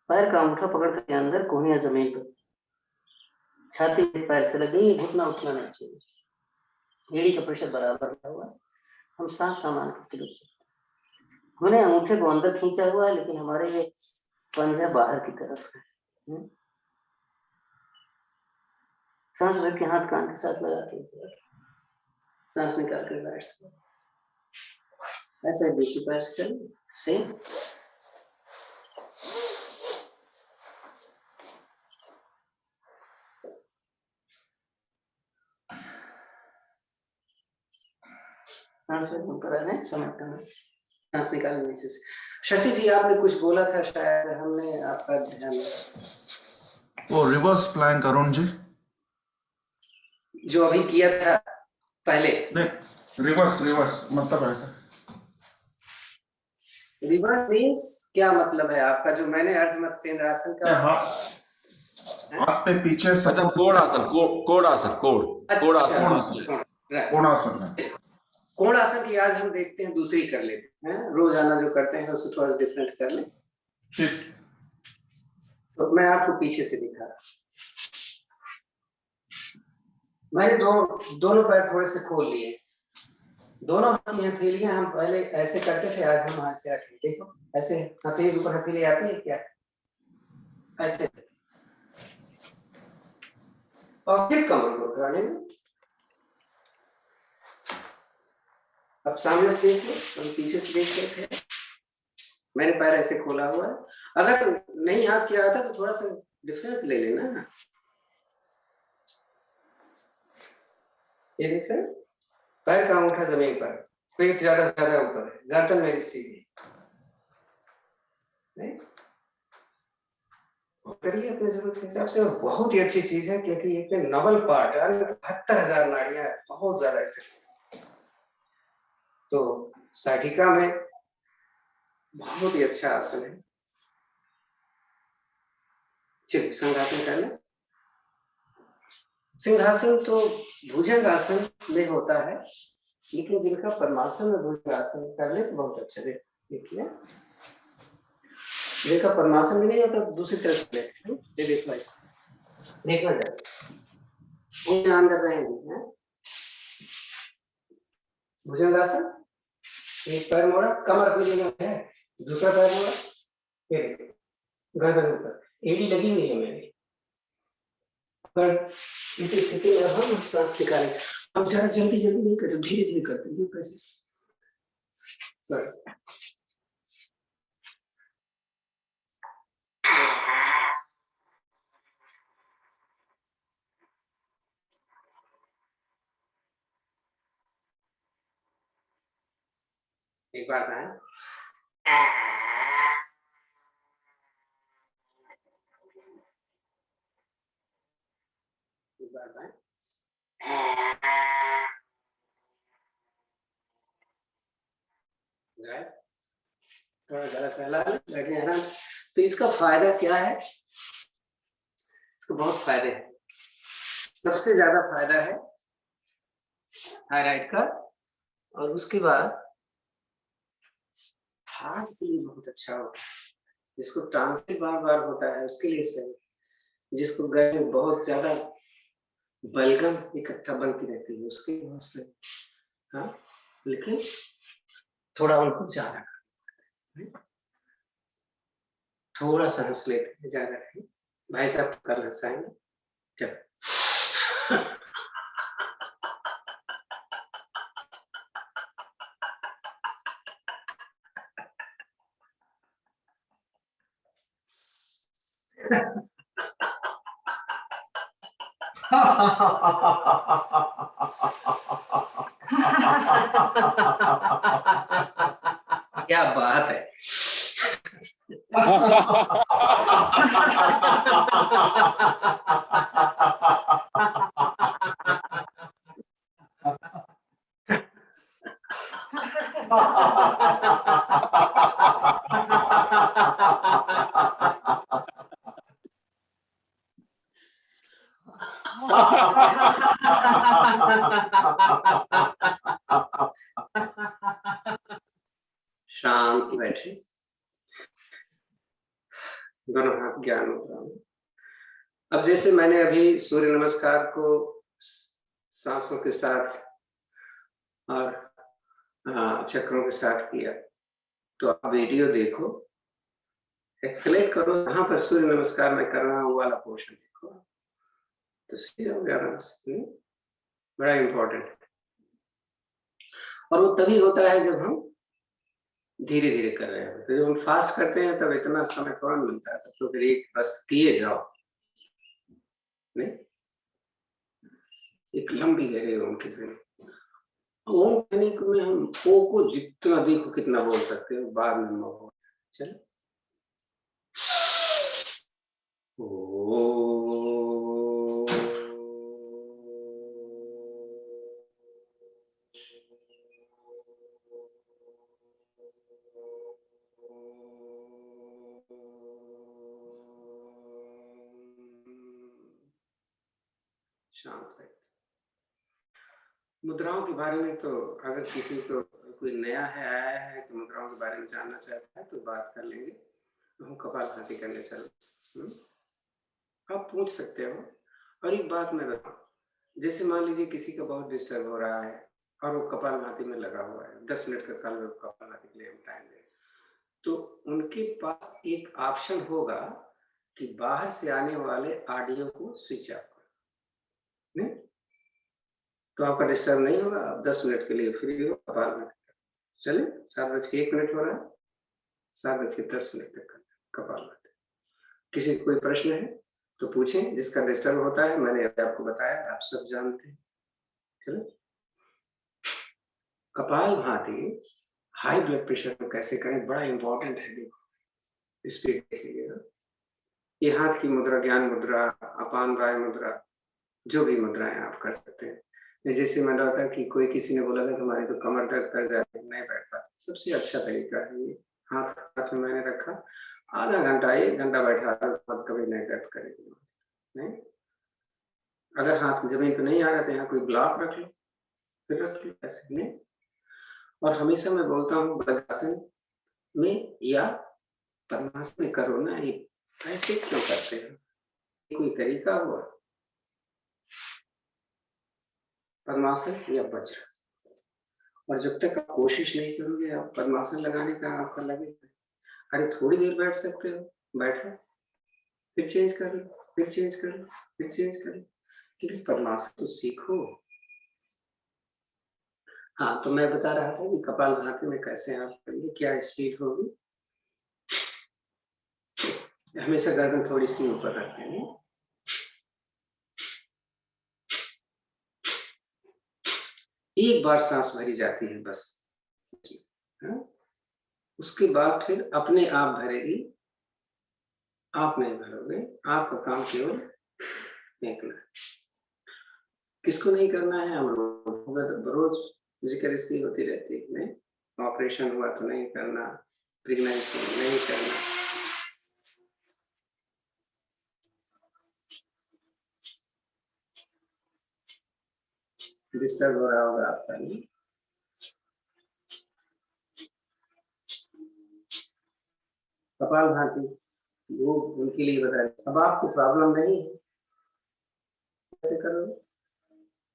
पैर का अंगूठा पकड़ के अंदर कोहनियां जमीन पर, छाती पैर से लग गई, घुटना उठना नहीं चाहिए। एड़ी का प्रेशर बराबर रखा हुआ है। हम सांस सामान करके रुक सकते हैं। हमने अंगूठे को अंदर खींचा हुआ है, लेकिन हमारे ये पंजा बाहर की तरफ है। सांस रख के हाथ कान के साथ लगा के सांस निकाल कर बैठ सकते, ऐसा ही दूसरी पैर से चल सेम। सांस ऊपर आ जाए, समय करना, सांस निकालने नीचे से। शशि जी आपने कुछ बोला था, शायद हमने आपका ध्यान, वो रिवर्स प्लैंक अरुण जी, जो अभी किया था पहले। नहीं रिवर्स रिवर्स मतलब ऐसा। रिवर्स मीन्स क्या मतलब है आपका, जो मैंने अर्धमत सेंद्रासन का हाथ पे पीछे मतलब कोण आसन, कोण आसन, कोण कोणासन है। कोण आसन की आज हम देखते हैं, दूसरी कर लेते हैं। रोजाना जो करते हैं उससे थोड़ा डिफरेंट कर ले। ठीक, तो मैं आपको पीछे से दिखा रहा हूं। मैंने दोनों पैर थोड़े से खोल लिए, दोनों हाथ की हथेलियां हम पहले ऐसे करते थे, आज हम हाथ से रखें। देखो ऐसे हथेली ऊपर हथेली आती है क्या, ऐसे। और फिर कमर को उठा लेंगे। अब सामने से देख लो, हम पीछे से देख रहे थे, मैंने पैर ऐसे खोला हुआ है। अगर नहीं हाथ किया था तो थोड़ा सा डिफरेंस ले लेना ना। ये देख रहे हैं, पैर का अंगूठा जमीन पर, पेट ज्यादा से ज्यादा ऊपर है, गर्दन मेरी सीधी। करिए अपने जरूरत के हिसाब से। और बहुत ही अच्छी चीज है, क्योंकि एक नवल पार्ट है, 72,000 नाड़ियां है, बहुत ज्यादा इफेक्टिव। तो साटिका में बहुत ही अच्छा आसन है। चलिए सिंहासन कर लें। सिंहासन तो भुजंग आसन में होता है, लेकिन जिनका पद्मासन में भुजंगासन कर ले तो बहुत अच्छा। देखिए जिनका पद्मासन भी नहीं होता दूसरी तरफ से ले, ये देखो ऐसे देखना चाहिए, ध्यान कर रहे हैं। भुजंगासन, एक पैर मोड़ा, कमर अपनी जगह है, दूसरा पैर मोड़ा, फिर गर्दन ऊपर, एड़ी लगी हुई है मेरी। पर इस स्थिति में हम सांस निकालें। अब जरा जल्दी जल्दी नहीं करते, धीरे धीरे करते हैं कैसे। सॉरी, एक बार ना एक बार ना थोड़ा जरा सहला बैठे आराम। तो इसका फायदा क्या है? इसको बहुत फायदे हैं। सबसे ज्यादा फायदा है थायराइड का, और उसके बाद हार्ट के लिए बहुत अच्छा होता है। जिसको ट्रांसिट बार बार होता है उसके लिए सही, जिसको गले में बहुत ज्यादा बलगम इकट्ठा बनती रहती है उसके लिए बहुत सही। हाँ, लेकिन थोड़ा उनको ज्यादा थोड़ा सा हंस लेते हैं, ज्यादा नहीं। भाई साहब कल हंसाएंगे। चलो क्या बात है। शांत बैठे, दोनों हाथ ज्ञान मुद्रा में। अब जैसे मैंने अभी सूर्य नमस्कार को सांसों के साथ और चक्रों के साथ किया, तो आप वीडियो देखो, एक्सलेट करो, कहाँ पर सूर्य नमस्कार मैं कर रहा हूँ वाला पोर्शन देखो, तो सीधा हो गया आराम से। बड़ा इंपॉर्टेंट है, और वो तभी होता है जब हम धीरे धीरे कर रहे हैं। तो जब हम फास्ट करते हैं तब इतना समय थोड़ा मिलता है, तो फिर एक बस किए जाओ, नहीं एक लंबी गहरी ओम की ध्वनि। ओम कहने में हम ओ को जितना देखो कितना बोल सकते हैं, बाद में बोल। चलो शांत है। मुद्राओं के बारे में तो अगर किसी को कोई नया है आया है कि मुद्राओं के बारे में जानना चाहता है तो बात कर लेंगे। हम कपालभाति करने चलो, आप पूछ सकते हो। और एक बात मैं बताऊं, जैसे मान लीजिए किसी का बहुत डिस्टर्ब हो रहा है और वो कपालभाति में लगा हुआ है, 10 मिनट का काल कपालभाति के लिए हम टाइम दें, तो उनके पास एक ऑप्शन होगा कि बाहर से आने वाले ऑडियो को स्विच ऑफ करो, नहीं तो आपका डिस्टर्ब नहीं होगा। आप 10 मिनट के लिए फ्री हो कपालभाति। चलिए 7:01 हो रहा है, 7:10 तक कपालभाति। किसी को कोई प्रश्न है तो पूछें। जिसका डिस्टर्ब होता है मैंने आपको बताया, आप सब जानते हैं। चलो, कपालभाति हाई ब्लड प्रेशर में कैसे करें, बड़ा इंपॉर्टेंट है। देखो इस पे देखिएगा, ये हाथ की मुद्रा, ज्ञान मुद्रा, अपान वायु मुद्रा, जो भी मुद्राएं आप कर सकते हैं। जैसे मैंने कहा कि कोई किसी ने बोला था हमारी तो कमर दर्द कर जाती है, नहीं बैठ पाती, सबसे अच्छा तरीका है ये। हाथ में मैंने रखा, आधा घंटा 1 घंटा बैठा, कभी नहीं दर्द करेगी। नहीं, अगर हाथ जमीन पे नहीं आ रहा तो यहाँ कोई ब्लॉक रख लो, फिर रख लो ऐसे में। और हमेशा मैं बोलता हूँ वज्रासन में या पद्मासन में करो ना, ये ऐसे क्यों करते हो? कोई तरीका हुआ? पद्मासन या वज्रासन। और जब तक आप कोशिश नहीं करोगे आप पद्मासन लगाने का आपका लगेगा, अरे थोड़ी देर बैठ सकते हो, बैठो, फिर चेंज कर लो, फिर चेंज कर लो, फिर चेंज कर लो, लेकिन पद्मासन तो सीखो। हाँ, तो मैं बता रहा था कि कपालभाति में कैसे आप करिए, क्या स्पीड होगी। हमेशा गर्दन थोड़ी सी ऊपर रखते हैं। एक बार सांस भरी जाती है बस, हाँ? उसके बाद फिर अपने आप भरेगी, आप नहीं भरोगे, आपका काम केवल फेंकना है। किसको नहीं करना है? हम लोग रोज जिक्र इसकी होती रहती है, नहीं ऑपरेशन हुआ तो नहीं करना, प्रेगनेंसी नहीं करना। डिस्टर्ब हो रहा होगा आपका, नहीं? कपालभाति वो उनके लिए बता रहे। अब आपको प्रॉब्लम नहीं है, कैसे करो,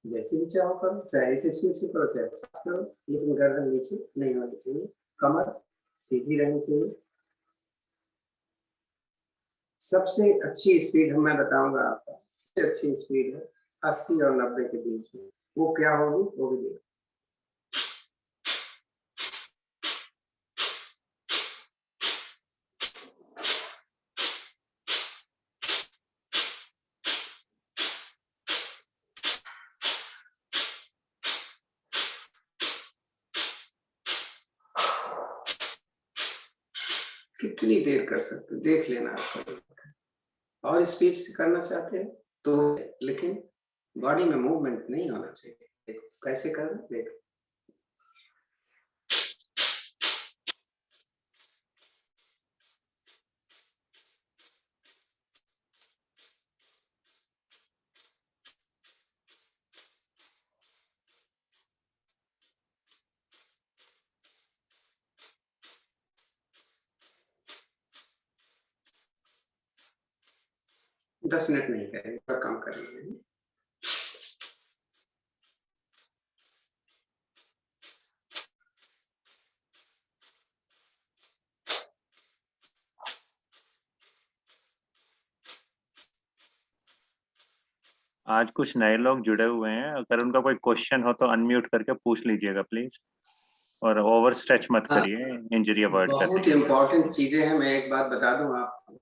जैसे भी चाहो करो, चाहे इस स्पीड से करो चाहे फास्ट करो, लेकिन गर्दन नीचे नहीं होनी चाहिए, कमर सीधी रहनी चाहिए। सबसे अच्छी स्पीड हम मैं बताऊंगा आपको, सबसे अच्छी स्पीड है 80 और 90 के बीच में। वो क्या होगी वो भी देखो। कितनी देर कर सकते हो देख लेना आपको। और स्पीड से करना चाहते हैं तो, लेकिन बॉडी में मूवमेंट नहीं होना चाहिए। देखो कैसे करना, देखो। दस मिनट नहीं करेंगे, थोड़ा कम करेंगे। आज कुछ नए लोग जुड़े हुए हैं, अगर उनका कोई क्वेश्चन हो तो अनम्यूट करके पूछ लीजिएगा प्लीज, और ओवर स्ट्रेच मत हाँ, करिए, इंजरी अवॉइड कर बहुत दीजिए। इंपॉर्टेंट चीजें हैं। मैं एक बात बता दूं आपको,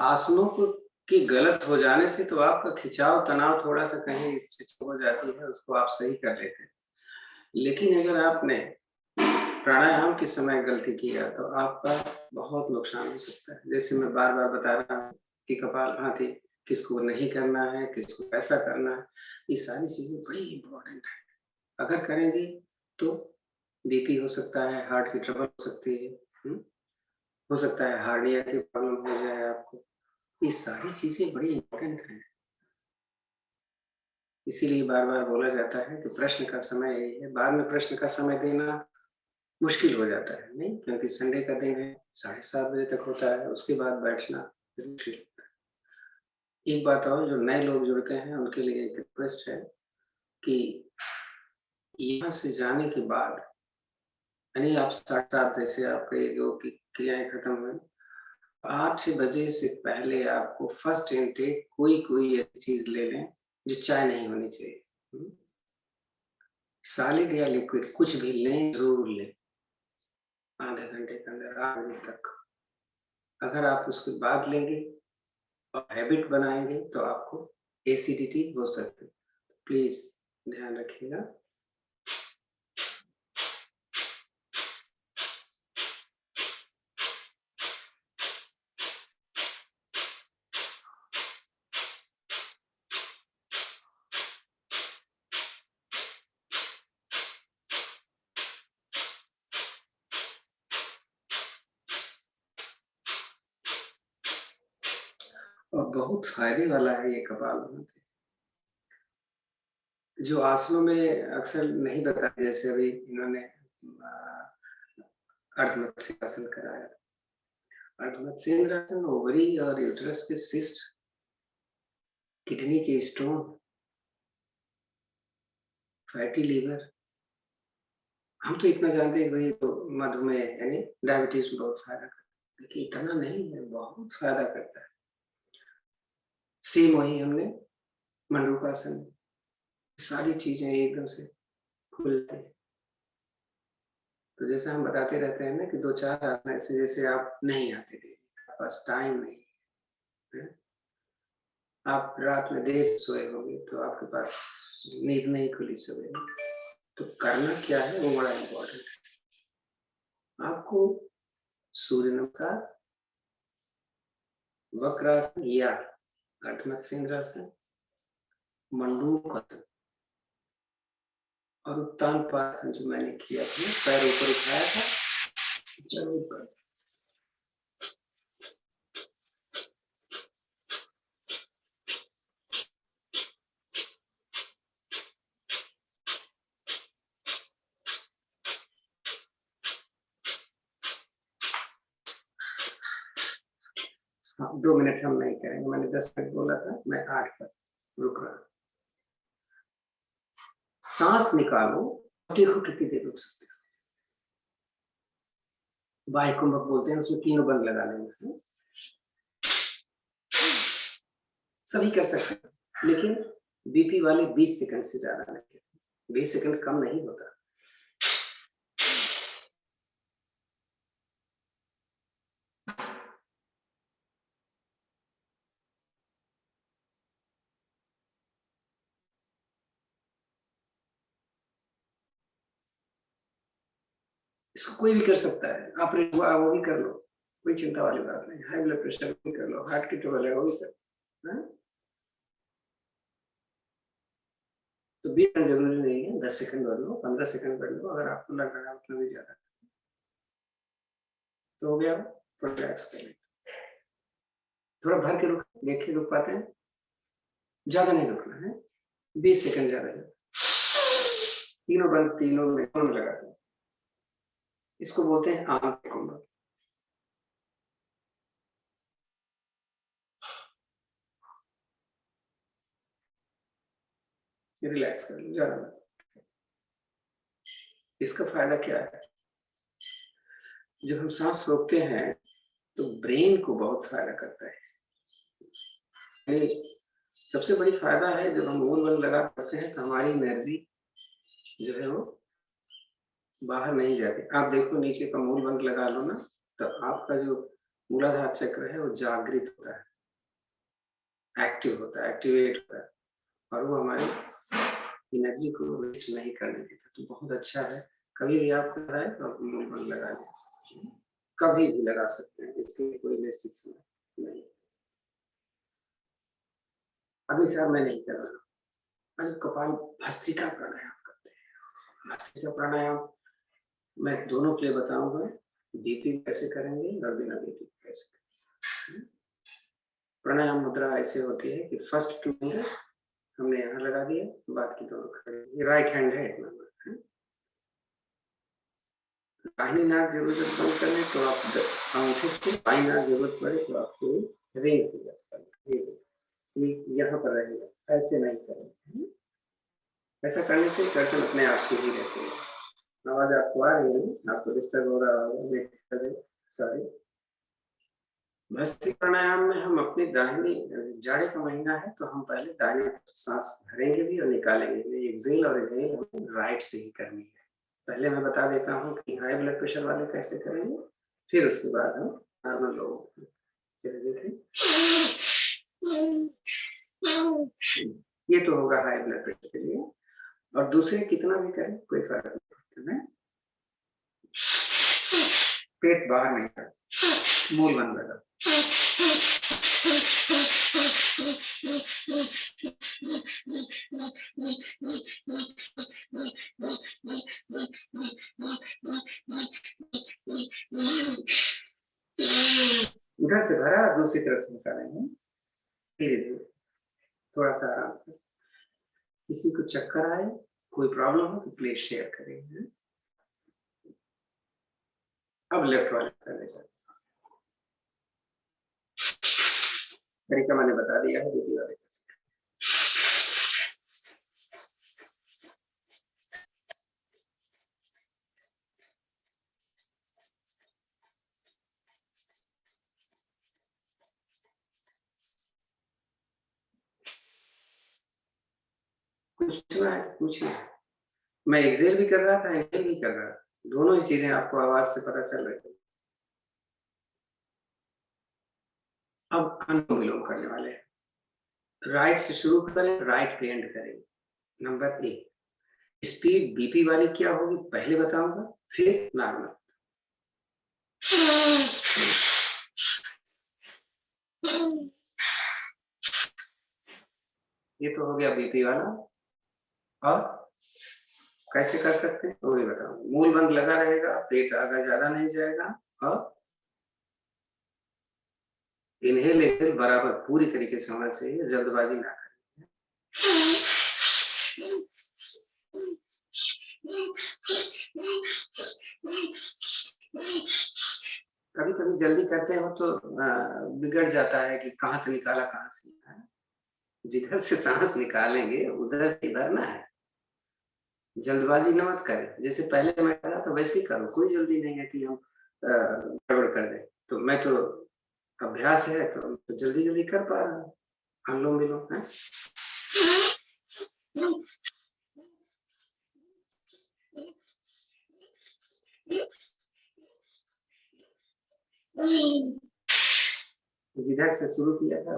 आसनों को की गलत हो जाने से तो आपका खिंचाव तनाव थोड़ा सा कहीं स्ट्रेच हो जाती है, उसको आप सही कर लेते हैं। लेकिन अगर आपने प्राणायाम के समय गलती किया तो आपका बहुत नुकसान हो सकता है। जैसे मैं बार बार बता रहा हूँ कि कपालभाति किसको नहीं करना है, किसको कैसा करना है, ये सारी चीजें बड़ी इंपॉर्टेंट है। अगर करेंगे तो बीपी हो सकता है, हार्ट की ट्रबल हो सकती है, हो सकता है हार्निया की प्रॉब्लम हो जाए आपको। ये सारी चीजें बड़ी इंपॉर्टेंट हैं। इसीलिए बार बार बोला जाता है कि प्रश्न का समय यही है। बाद में प्रश्न का समय देना मुश्किल हो जाता है, नहीं, क्योंकि संडे का दिन है, 7:30 बजे तक होता है, उसके बाद बैठना फिर मुश्किल होता है। एक बात और, जो नए लोग जुड़ते हैं उनके लिए एक रिक्वेस्ट है कि यहाँ से जाने के बाद, यानी आप 7:30 जैसे आपके योग की क्रियाएं खत्म हुई, 8 बजे से पहले आपको फर्स्ट इनटेक कोई ऐसी चीज ले लें जो चाय नहीं होनी चाहिए। सॉलिड या लिक्विड कुछ भी लें, जरूर लें, आधे घंटे के अंदर 8 बजे तक। अगर आप उसके बाद लेंगे और हैबिट बनाएंगे तो आपको एसिडिटी हो सकती है। प्लीज ध्यान रखिएगा। और बहुत फायदे वाला है ये कपालभाति। जो आसनों में अक्सर नहीं बताया, जैसे अभी इन्होंने अर्धमत्स्यासन कराया। अर्धमत्स्येंद्रासन ओवरी और यूट्रस के सिस्ट, किडनी के स्टोन, फैटी लीवर, हम तो इतना जानते हैं भाई तो मधुमेह यानी डायबिटीज को बहुत फायदा करता है, लेकिन इतना नहीं है, बहुत फायदा करता है। सेम वही हमने मंडूकासन, सारी चीजें एकदम से खुलते हैं। तो जैसे हम बताते रहते हैं ना कि 2-4 आसन ऐसे जैसे आप नहीं आते थे, आपके पास टाइम नहीं है, आप रात में देर से सोए होंगे तो आपके पास नींद नहीं खुली सुबह, तो करना क्या है वो बड़ा इम्पोर्टेंट है। आपको सूर्य नमस्कार, वक्रासन या अर्धमत्स्येंद्रासन, मंडूकासन और उत्तान पासन जो मैंने किया था, पैर ऊपर उठाया था, जरूर कर। हाँ, 2 मिनट हम नहीं करेंगे, मैंने 10 मिनट बोला था, मैं 8 पर रुक रहा। सांस निकालो, देखो कितनी देर रुक सकते हो। वायुकुंभक बोलते हैं, उसमें 3 बंद लगा लेना, सभी कर सकते हैं, लेकिन बीपी वाले 20 सेकंड से ज्यादा नहीं, 20 सेकंड कम नहीं होता। इसको कोई भी कर सकता है, ऑपरेशन हुआ वो भी कर लो, कोई चिंता वाली बात नहीं। हाई ब्लड प्रेशर भी कर लो, हार्ट की ट्रबल है वो भी कर लो, हाँ? तो 20 सेकंड जरूरी नहीं है, 10 सेकंड कर लो, 15 सेकंड कर लो, अगर आपको लग रहा है उतना भी ज्यादा तो हो गया। तो रिलैक्स कर लें, थोड़ा भर के रुक, देखिए रुक पाते हैं, ज्यादा नहीं रुकना है, 20 सेकंड ज्यादा है। तीनों बंद, तीनों में कौन लगाते हैं, इसको बोलते हैं आंख कुंभक। रिलैक्स कर लो, ज्यादा मत। इसका फायदा क्या है, जब हम सांस रोकते हैं तो ब्रेन को बहुत फायदा करता है। सबसे बड़ी फायदा है जब हम मूल बंद लगा करते हैं तो हमारी एनर्जी जो है वो बाहर नहीं जाती। आप देखो नीचे का मूल बंद लगा लो ना, तो आपका जो मूलाधार चक्र है वो जागृत होता है, एक्टिव होता है, एक्टिवेट होता है, और वो हमारी एनर्जी को वेस्ट नहीं करने देता। तो बहुत अच्छा है, कभी भी आप कर रहे हैं तो मूल बंद लगा लें, कभी भी लगा सकते हैं, इसके कोई निश्चित समय नहीं। अभी सर मैं नहीं कर रहा, आज कपाल भस्त्रिका प्राणायाम करते हैं। भस्त्रिका प्राणायाम मैं दोनों के लिए बताऊंगा, बीपी कैसे करेंगे और बिना बीपी कैसे करेंगे। प्राणायाम मुद्रा ऐसे होती है कि फर्स्ट 2 फिंगर हमने यहाँ लगा दिया, बाद की दोनों खड़े, ये राइट हैंड है एक नंबर। दाहिनी नाक जरूरत बंद करने तो आप अंगूठे से, बाईं नाक जरूरत पड़े तो आपको रिंग फिंगर करना, यहाँ पर रहेगा, ऐसे नहीं करेंगे। ऐसा करने से कर्तन अपने आप से ही रहते हैं। आवाज आपको आ रही है, आपको डिस्टर्ब हो रहा होगा, सॉरी। भस्त्रिका प्राणायाम में हम अपनी दाहिनी, जाड़े का महीना है तो हम पहले दाहिने सांस भरेंगे भी और निकालेंगे, एक्सेल और इनहेल राइट से ही करनी है। पहले मैं बता देता हूँ कि हाई ब्लड प्रेशर वाले कैसे करेंगे, फिर उसके बाद हम नॉर्मल लोगों को देखें। ये तो होगा हाई ब्लड प्रेशर के लिए, और दूसरे कितना भी करें कोई फर्क नहीं पड़ता है। पेट बाहर नहीं कर, मूल बंद लगा। इधर से भरा, दूसरी तरफ से निकालेंगे, धीरे धीरे, थोड़ा सा आराम से। किसी को चक्कर आए, कोई प्रॉब्लम हो तो प्लीज शेयर करें। अब लेफ्ट वाले चले जाए, तरीका मैंने बता दिया है बीपी वाले का। पूछना है पूछना है। मैं एक्सेल भी कर रहा था, इनहेल भी कर रहा था, दोनों ही चीजें आपको आवाज से पता चल रही थी। अब अनुलोम विलोम करने वाले हैं। राइट से शुरू करें, राइट पे एंड करेंगे। नंबर 1, स्पीड बीपी वाली क्या होगी पहले बताऊंगा, फिर नॉर्मल। ये तो हो गया बीपी वाला। और कैसे कर सकते हैं वो भी बताऊंगा। मूल बंद लगा रहेगा, पेट आगे ज्यादा नहीं जाएगा, और इनहेल एक्सेल बराबर पूरी तरीके से होना चाहिए, जल्दबाजी ना करें। कभी कभी जल्दी करते हो तो बिगड़ जाता है कि कहाँ से निकाला कहाँ से निकाला। जिधर से सांस निकालेंगे उधर से भरना है, जल्दबाजी न मत करें। जैसे पहले मैं करा तो वैसे ही करो, कोई जल्दी नहीं है कि हम गड़बड़ कर दें। तो मैं तो अभ्यास है तो जल्दी जल्दी कर पा रहा हूँ। अनुलोम विलोम है। जिधर से शुरू किया था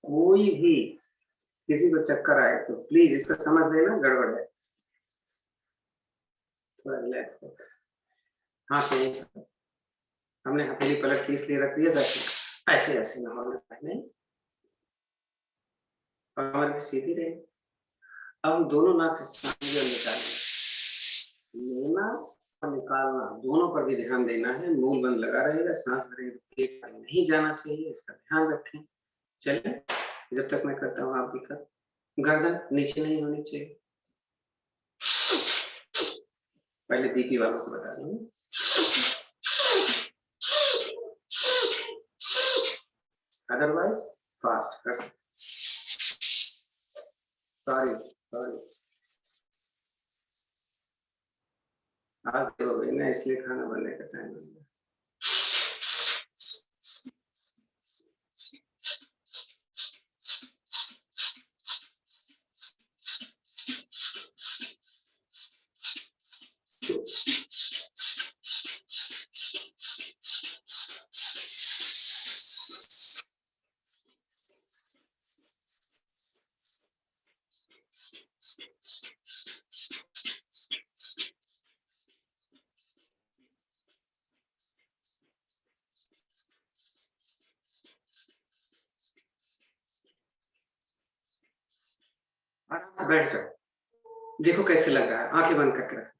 कोई भी किसी को चक्कर आए तो प्लीज इसका समझ लेना गड़बड़ है। थोड़ा रिलैक्स हो। हाँ तो हमने हथेली पलट के इसलिए रख दिया था ऐसे ऐसे ना होना चाहिए, कमर भी सीधी रहे। अब हम दोनों नाक से सांस लेना और निकालना दोनों पर भी ध्यान देना है। मूल बंद लगा रहेगा, सांस भरेंगे तो पेट पर नहीं जाना चाहिए, इसका ध्यान रखें। चलिए जब तक मैं करता हूँ आप भी कर। गर्दन नीचे नहीं होनी चाहिए। पहले बीपी वालों को बता दूंगा। अदरवाइज फास्ट कर सकते। सॉरी आज हो गई ना, इसलिए खाना बनने का टाइम हो गया। आराम से बैठ जाओ, देखो कैसे लग रहा है, आंखें बंद करके रखो।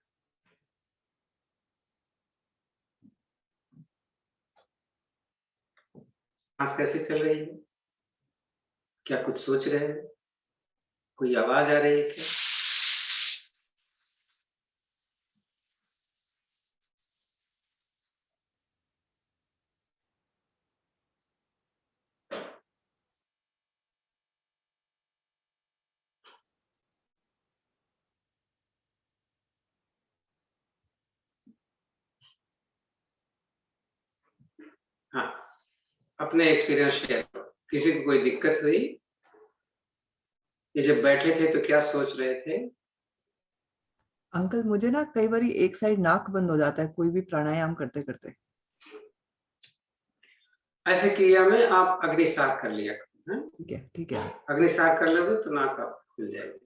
सांस कैसे चल रही है, क्या कुछ सोच रहे हैं, कोई आवाज आ रही है क्या? हाँ, अपने एक्सपीरियंस शेयर करो। किसी को कोई दिक्कत हुई, ये जब बैठे थे तो क्या सोच रहे थे? अंकल मुझे ना कई बार एक साइड नाक बंद हो जाता है कोई भी प्राणायाम करते करते। ऐसे क्रिया में आप अग्निसार कर लिया करो। ठीक है ठीक है अग्निसार कर लोगे तो नाक आप खुल जाएगी,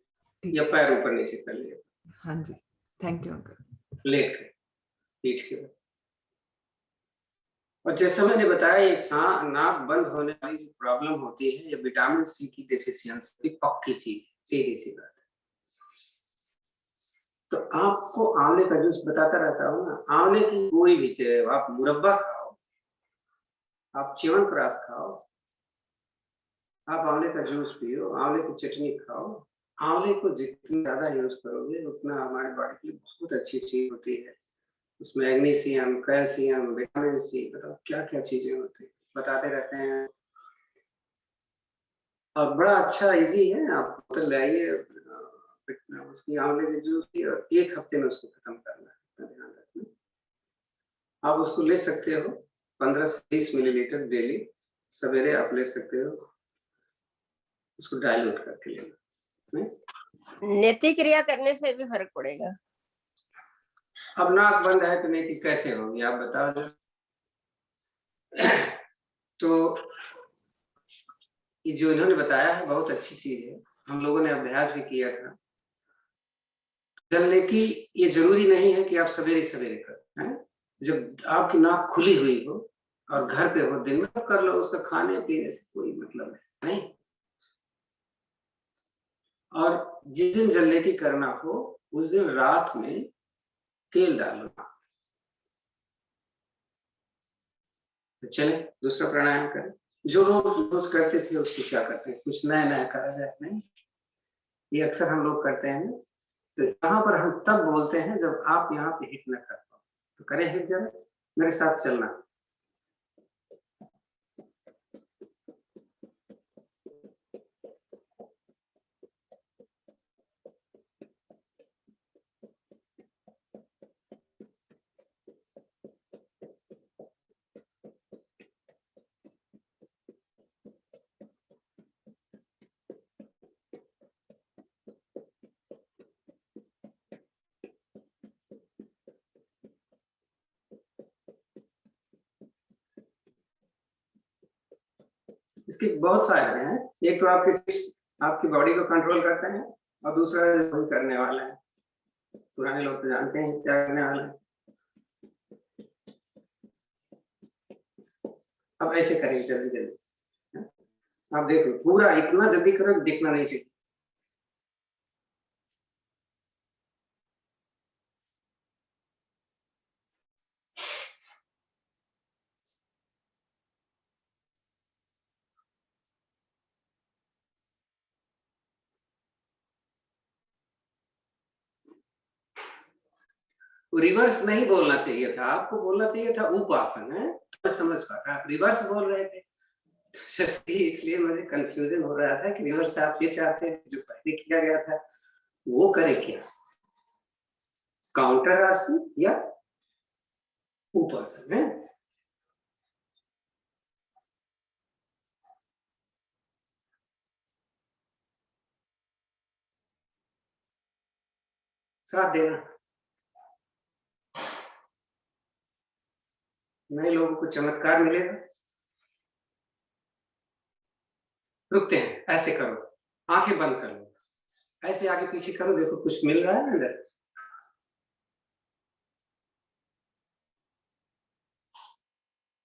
ठीक या है। पैर ऊपर नीचे कर लिया, हाँ जी थैंक यू अंकल। लेट के पीठ के बल। और जैसा मैंने बताया ये नाक बंद होने वाली जो प्रॉब्लम होती है, ये विटामिन सी की डेफिशिएंसी पक्की चीज, सीधी सी बात है। तो आपको आंवले का जूस बताता रहता हूँ ना, आंवले की कोई भी चीज, आप मुरब्बा खाओ, आप च्यवनप्राश खाओ, आप आंवले का जूस पियो, आंवले की चटनी खाओ, आंवले को जितना ज्यादा यूज करोगे उतना हमारे बॉडी के लिए बहुत अच्छी चीज होती है। उसमें मैग्नीशियम, कैल्शियम, विटामिन सी, बताओ क्या क्या चीजें होती है, बताते रहते हैं। और बड़ा अच्छा इजी है, आप बोतल लाइए उसकी आंवले के जूस की, और 1 हफ्ते में उसको खत्म करना है, इतना ध्यान रखना। आप उसको ले सकते हो 15 से 20 मिलीलीटर डेली, सवेरे आप ले सकते हो, उसको डाइल्यूट करके लेना। नहीं? नेति क्रिया करने से भी फर्क पड़ेगा। अब नाक बंद है तो नेति कैसे होगी, आप बताओ जरा। तो ये जो इन्होंने बताया है बहुत अच्छी चीज है, हम लोगों ने अभ्यास भी किया था। जलनेति ये जरूरी नहीं है कि आप सवेरे सवेरे करें, हैं? जब आपकी नाक खुली हुई हो और घर पे हो दिन में तो कर लो, उसका खाने पीने से कोई मतलब नहीं। और जिस दिन जलनेति करना हो उस दिन रात में तेल डालो। तो चले दूसरा प्राणायाम करें, जो लोग रोज करते थे उसको क्या करते हैं, कुछ नया नया करा जाए। नहीं, ये अक्सर हम लोग करते हैं। तो यहाँ पर हम तब बोलते हैं जब आप यहाँ पे हिट न कर पाओ, तो करें हिट जरा, मेरे साथ चलना। इसके बहुत फायदे हैं। एक तो आपकी बॉडी को कंट्रोल करते हैं, और दूसरा जो करने वाला है, पुराने लोग तो जानते हैं क्या करने वाला है। अब ऐसे करेंगे जल्दी जल्दी, आप देखो पूरा इतना जल्दी करो दिखना नहीं चाहिए। रिवर्स नहीं बोलना चाहिए था, आपको बोलना चाहिए था उपासन है, मैं समझ पाता, आप रिवर्स बोल रहे थे। इसलिए मुझे कंफ्यूजन हो रहा था कि रिवर्स आप ये चाहते हैं जो पहले किया गया था वो करे क्या, काउंटर आसन या उपासन है। साथ देना, नए लोगों को चमत्कार मिलेगा। रुकते हैं, ऐसे करो, आंखें बंद कर लो, ऐसे आगे पीछे करो, देखो कुछ मिल रहा है अंदर।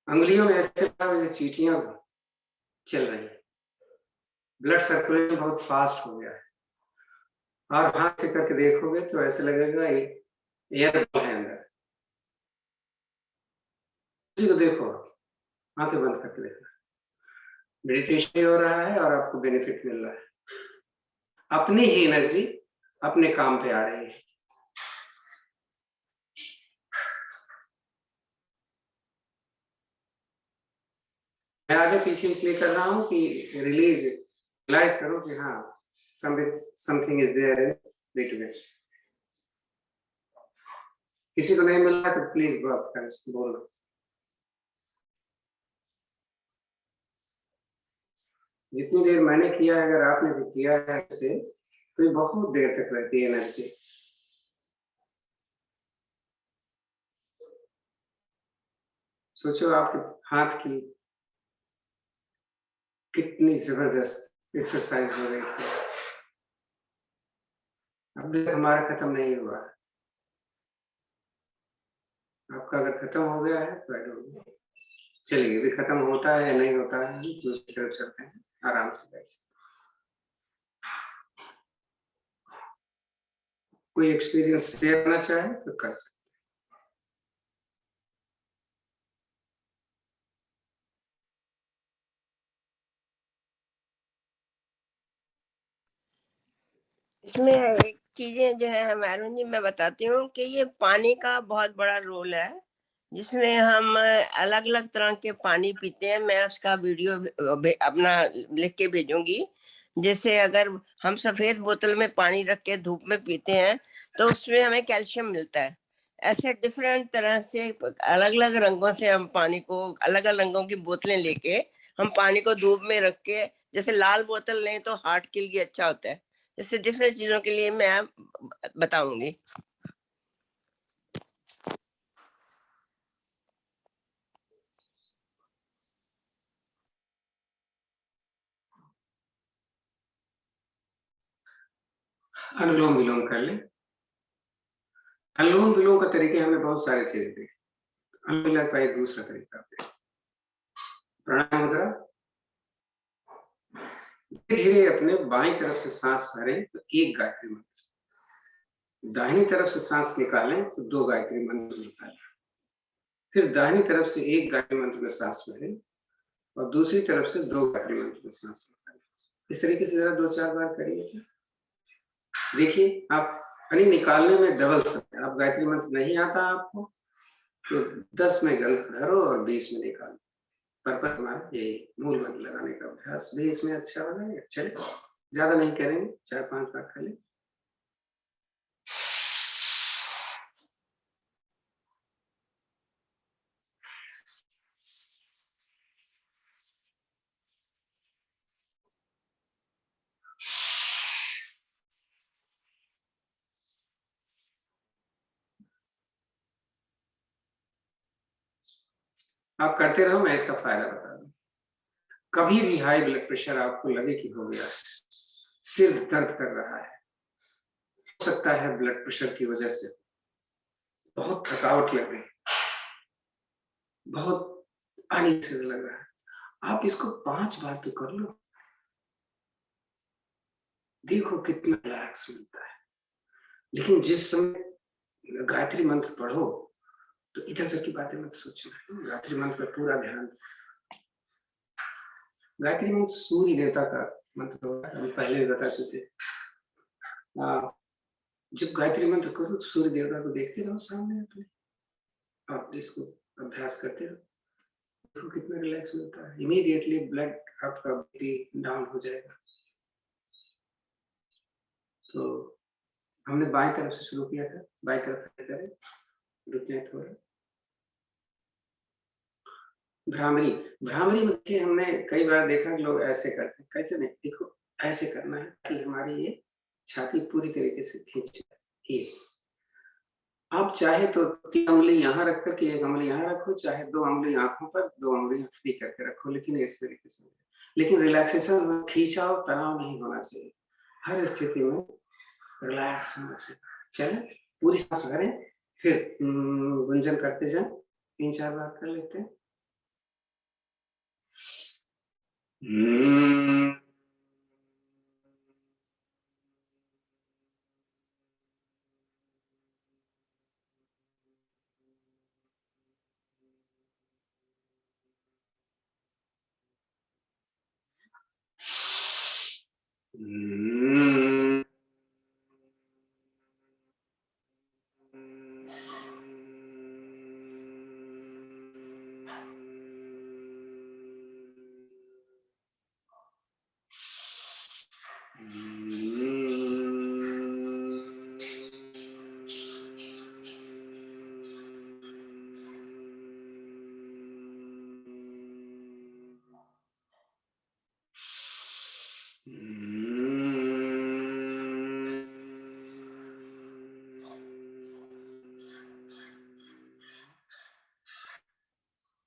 अंगुलियों में ऐसे चींटियां चल रही है, ब्लड सर्कुलेशन बहुत फास्ट हो गया है। और हाथ से करके देखोगे तो ऐसे लगेगा एयर है अंदर। उसी को देखो, आंखें बंद करके देखो, मेडिटेशन हो रहा है और आपको बेनिफिट मिल रहा है। अपनी ही एनर्जी अपने काम पे आ रही है। मैं आगे पीछे इसलिए कर रहा हूँ कि रियलाइज करो कि हाँ something is there in between. किसी को नहीं मिल रहा तो प्लीज बोलो। जितनी देर मैंने किया है, अगर आपने भी किया है इसे, तो ये बहुत देर तक रहती है एनर्जी। सोचो आपके हाथ की कितनी जबरदस्त एक्सरसाइज हो रही थी, अभी तक हमारा खत्म नहीं हुआ। आपका अगर खत्म हो गया है तो आई डोंट नो, चलिए अभी खत्म होता है या नहीं होता है, दूसरी तरफ चलते हैं, आराम से बैठ। कोई एक्सपीरियंस शेयर करना चाहे तो कर सकते। इसमें एक चीजें जो है मैरून जी मैं बताती हूँ कि ये पानी का बहुत बड़ा रोल है, जिसमें हम अलग अलग तरह के पानी पीते हैं। मैं उसका वीडियो अपना लिख के भेजूंगी। जैसे अगर हम सफेद बोतल में पानी रख के धूप में पीते हैं तो उसमें हमें कैल्शियम मिलता है। ऐसे डिफरेंट तरह से अलग अलग रंगों से हम पानी को, अलग अलग रंगों की बोतलें लेके हम पानी को धूप में रख के, जैसे लाल बोतल लें तो हार्ट के लिए अच्छा होता है। जैसे डिफरेंट चीजों के लिए मैं बताऊंगी। अनुलोम विलोम कर ले। अनुलोम विलोम का तरीके हमें बहुत सारे चीजें थे। अनुलोम का एक दूसरा तरीका प्राणायाम मुद्रा। धीरे अपने बाईं तरफ से सांस भरें तो एक गायत्री मंत्र, दाहिनी तरफ से सांस निकालें तो 2 गायत्री मंत्र निकालें, फिर दाहिनी तरफ से एक गायत्री मंत्र में सांस भरें और दूसरी तरफ से 2 गायत्री मंत्र में सांस निकालें। इस तरीके से जरा 2-4 बार करिए। देखिए आप पानी निकालने में डबल सकते हैं। आप गायत्री मंत्र नहीं आता आपको तो 10 में गंध भरो और 20 में निकालो। पर्पस हमारा यही, मूल मंत्र लगाने का अभ्यास भी इसमें अच्छा हो जाएगा। चलिए ज्यादा नहीं करेंगे, 4-5 बार कर लें। आप करते रहो, मैं इसका फायदा बता दूं। कभी भी हाई ब्लड प्रेशर आपको लगे कि हो गया, सिर दर्द कर रहा है, हो सकता है ब्लड प्रेशर की वजह से बहुत थकावट लग रही, बहुत अनिश्चित लग रहा है, आप इसको 5 बार तो कर लो, देखो कितना रिलैक्स मिलता है। लेकिन जिस समय गायत्री मंत्र पढ़ो तो इधर उधर की बातें मत सोचना, गायत्री मंत्र पर पूरा ध्यान। गायत्री मंत्र सूर्य देवता का मंत्र होता है, हम पहले भी बता चुके। जब गायत्री मंत्र करो तो सूर्य देवता को देखते रहो सामने अपने, आप इसको अभ्यास करते रहो, देखो कितना रिलैक्स मिलता है। इमीडिएटली ब्लड आपका बीपी डाउन हो जाएगा। तो हमने बाएं तरफ से शुरू किया था, बाएं तरफ करें, रुकने थोड़ा। भ्रामरी, भ्रामरी में देखिए हमने कई बार देखा लोग ऐसे करते हैं, कैसे नहीं, देखो ऐसे करना है कि हमारी ये छाती पूरी तरीके से खींच जाए। ये आप चाहे तो 3 उंगली यहाँ रख करके 1 उंगली यहाँ रखो, चाहे 2 उंगली आंखों पर 2 उंगली फ्री करके रखो, लेकिन इस तरीके से। लेकिन रिलैक्सेशन में खींचाव तनाव नहीं होना चाहिए, हर स्थिति में रिलैक्स होना चाहिए। चलें पूरी सांस भरें, फिर गुंजन करते जाएं, 3-4 बार कर लेते हैं।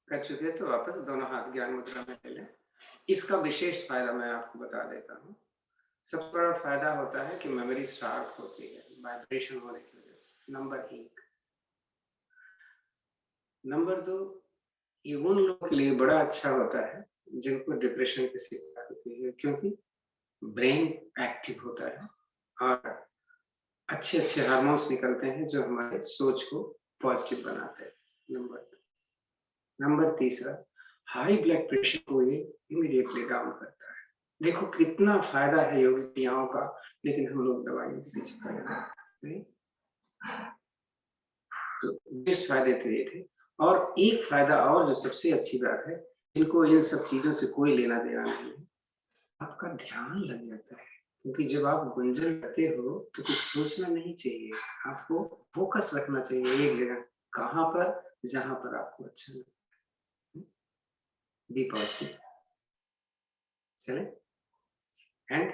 कर चुके तो वापस दोनों हाथ ज्ञान मुद्रा में ले लें। इसका विशेष फायदा मैं आपको बता देता हूँ। सबसे बड़ा फायदा होता है कि मेमोरी शार्प होती है वाइब्रेशन होने की वजह से, नंबर 1। नंबर 2, ये उन लोगों के लिए बड़ा अच्छा होता है जिनको डिप्रेशन की शिकायत होती है, क्योंकि ब्रेन एक्टिव होता है और अच्छे अच्छे हार्मोन्स निकलते हैं जो हमारे सोच को पॉजिटिव बनाते हैं। नंबर 3, हाई ब्लड प्रेशर को ये इमीडिएटली डाउन करता है। देखो कितना फायदा है योग क्रियाओं का, लेकिन हम लोग दवाइयों के पीछे पड़े हैं। तो जिस फायदे थे ये थे, और एक फायदा और जो सबसे अच्छी बात है, जिनको इन सब चीजों से कोई लेना देना नहीं है, आपका ध्यान लग जाता है। क्योंकि जब आप गुंजन करते हो तो कुछ सोचना नहीं चाहिए, आपको फोकस रखना चाहिए एक जगह, कहाँ पर, जहां पर आपको अच्छा लगे। B positive. चले। एंड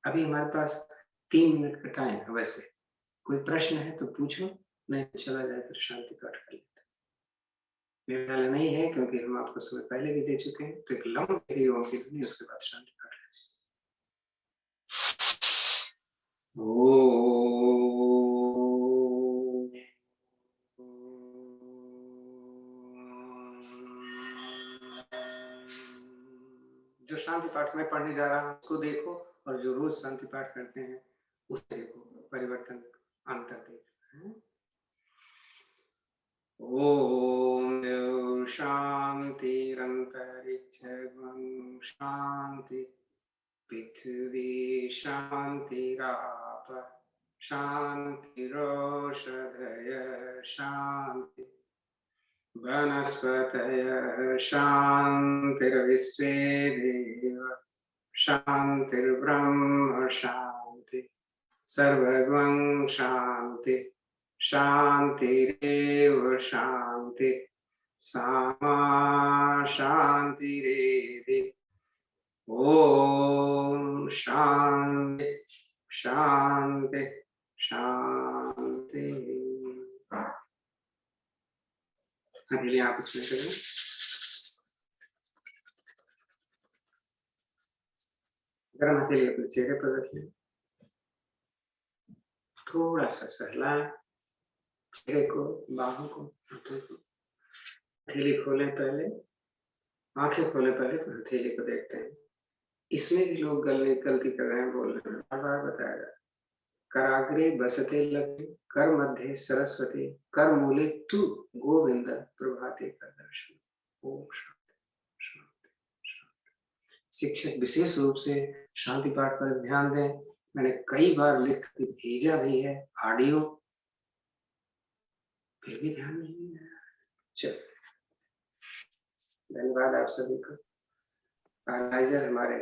अभी हमारे पास 3 मिनट का टाइम है, वैसे कोई प्रश्न है तो पूछो, नहीं तो चला जाए फिर शांति पाठ कर लेते। मेरे ख्याल नहीं है, क्योंकि हम आपको समय पहले भी दे चुके हैं। तो एक लंबी ओम की ध्वनि, उसके बाद शांति पाठ। जो शांति पाठ में पढ़ने जा रहा हूं उसको देखो, और जो रोज शांति पाठ करते हैं उसको देखो, परिवर्तन अंतर देखो। ओम शांतिरंतरिक्षं शांति, पृथ्वी शांतिराप शांतिरोषधय शांति, वनस्पतयः शांतिर्विश्वे देव शांतिर्ब्रह्म शांति, सर्वगं शांति शांतिरेव शांति, सामा शांतिरेधि। ओम शांति शांति शांति। अकेले आप इसमें करें। गर्म हथेली अपने चेहरे पर रखिए, थोड़ा सा सहलाएं चेहरे को, बाहों को, हाथों को। हथेली खोले पहले, आंखें खोले पहले तो हथेली को देखते हैं। इसमें भी लोग गलती कर रहे हैं बोलने में, बार बार बताया जाए। कराग्रे बसते लक्ष्मी, कर मध्य सरस्वती, कर मूले तू गोविंद प्रभाते कर दर्शन। ओम शांति शांति शांति। शिक्षक विशेष रूप से शांति पाठ पर ध्यान दें। मैंने कई बार लिख के भेजा भी है ऑडियो, फिर भी ध्यान नहीं है। चलो, धन्यवाद आप सभी को। ऑर्गेनाइजर हमारे